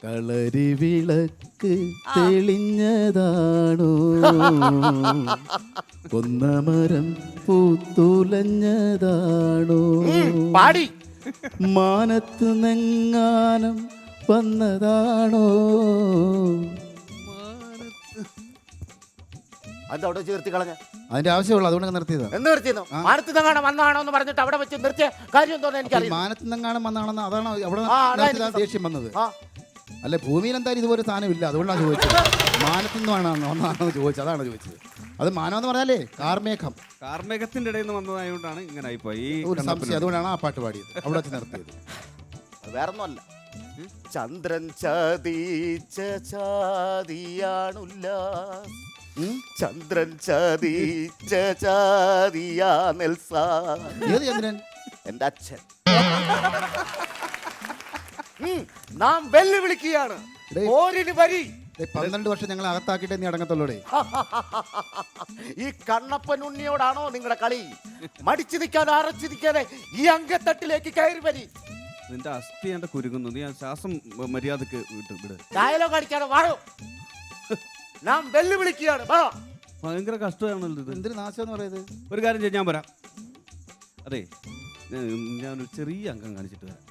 Speaker 7: കളരി വിളക്ക് തെളിഞ്ഞതാണോ, കൊന്നമരം പൂത്തുലഞ്ഞതാണോ,
Speaker 2: പാടി
Speaker 7: മാനത്ത് നെങ്ങാനം വന്നതാണോ.
Speaker 2: അത് അവിടെ വെച്ച് നിർത്തി കളഞ്ഞ.
Speaker 7: അതിന്റെ ആവശ്യമുള്ളൂ, അതുകൊണ്ട് നിർത്തിയതാ.
Speaker 2: എന്ന് നിർത്തിയെന്നോ? മാനത്ത് നെങ്ങാനം വന്നാണോ എന്ന് പറഞ്ഞിട്ട് അവിടെ വെച്ച് നിർത്തിയ കാര്യം തോന്നുന്നു എനിക്കറിയാം.
Speaker 7: മാനത്ത് നെങ്ങാനം വന്നാണെന്ന് അതാണോ അവിടെ ദേഷ്യം വന്നത്? അല്ലെ, ഭൂമിയിൽ എന്തായാലും ഇതുപോലെ സാധനം ഇല്ല, അതുകൊണ്ടാണ് ചോദിച്ചത്. മാനത്തുനിന്ന് ഒന്നാണോ ചോദിച്ചത്, അതാണ് ചോദിച്ചത്. അത് മാനം എന്ന് പറഞ്ഞാലേ കാർമേഘം,
Speaker 8: കാർമേഘത്തിന്റെ ഇടയിൽ നിന്ന് വന്നതായതുകൊണ്ടാണ് ഇങ്ങനെ ആയിപ്പോയി
Speaker 7: ഒരു സംശയം. അതുകൊണ്ടാണ് ആ പാട്ട് പാടിയത്, അവിടെ വെച്ച് നിർത്തിയത്.
Speaker 2: വേറൊന്നുമല്ല, ചന്ദ്രൻ ചതിച്ച ചാതിയാണുല്ല, ചന്ദ്രൻ ചതിച്ച ചാതിയാ നെൽസ.
Speaker 7: ഏത് ചന്ദ്രൻ?
Speaker 2: എന്റെ അച്ഛൻ. നാം വെല്ലുവിളിക്കുകയാണ്.
Speaker 7: 12 വർഷം ഞങ്ങൾ അകത്താക്കിയിട്ടേ നീ അടങ്ങത്തുള്ളൂടെ.
Speaker 2: ഈ കണ്ണപ്പനുണ്ണിയോടാണോ നിങ്ങളുടെ കളി? മടിച്ചു നിൽക്കാതെ അറച്ചു നിൽക്കാതെ ഈ അങ്കത്തട്ടിലേക്ക് കയറി വരി.
Speaker 8: നിന്റെ അസ്ഥി എന്റെ കുരുങ്ങുന്നു, നീ ആ ശ്വാസം മര്യാദക്ക് വിട്.
Speaker 2: ഡയലോഗ് അടിക്കാതെ വാഴോ. നാം വെല്ലുവിളിക്കുകയാണ്.
Speaker 8: ഭയങ്കര കഷ്ടമാണല്ലോ ഇത്.
Speaker 7: എന്തൊരു നാശം എന്ന് പറയുന്നത്.
Speaker 8: ഒരു കാര്യം ചെയ്യാൻ വരാം. അതെ, ഞാനൊരു ചെറിയ അംഗം കാണിച്ചിട്ട് വരാം.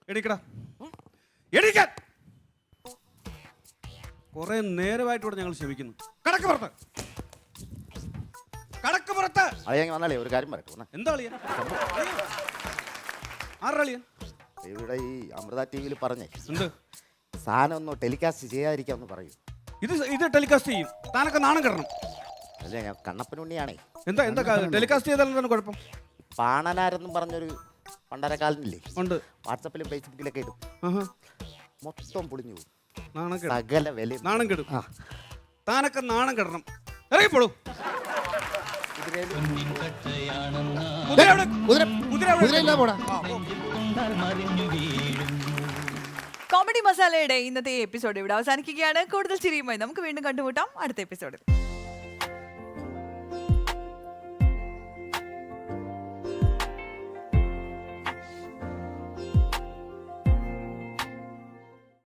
Speaker 8: എണീക്കാൻ കുറെ നേരമായിട്ടൂടെ ഞങ്ങൾ ക്ഷമിക്കുന്നു. കടക്ക് പുറത്ത്.
Speaker 2: വന്നാലേ ഒരു കാര്യം പറയട്ടെ.
Speaker 8: എന്താ ആരളിയൻ
Speaker 2: ഇവിടെ ഈ അമൃത TV പറഞ്ഞേ
Speaker 8: എന്ത്
Speaker 2: സാധനം ഒന്ന് ടെലികാസ്റ്റ് ചെയ്യാതിരിക്കാന്ന് പറയൂ.
Speaker 8: ഇത് ടെലികാസ്റ്റ് ചെയ്യും. താനൊക്കെ നാണം കിടണം.
Speaker 2: അല്ലേ, ഞാൻ കണ്ണപ്പനുണ്ണിയാണേ.
Speaker 8: എന്താ ടെലികാസ്റ്റ് ചെയ്താലും കുഴപ്പം?
Speaker 2: പാണനാരെന്നും പറഞ്ഞൊരു പണ്ടരക്കാലനില്ലേ,
Speaker 8: ഉണ്ട്.
Speaker 2: വാട്സപ്പിലും ഫേസ്ബുക്കിലൊക്കെ ഇടും. മൊത്തം പൊളിഞ്ഞു പോകും.
Speaker 8: സകല വില നാണം കെടും. താനൊക്കെ നാണം കിടണം. ഇറങ്ങിപ്പോളൂ.
Speaker 1: കോമഡി മസാലയുടെ ഇന്നത്തെ എപ്പിസോഡ് ഇവിടെ അവസാനിക്കുകയാണ്. കൂടുതൽ ചിരിയുമായി നമുക്ക് വീണ്ടും കണ്ടുമുട്ടാം അടുത്ത എപ്പിസോഡിൽ.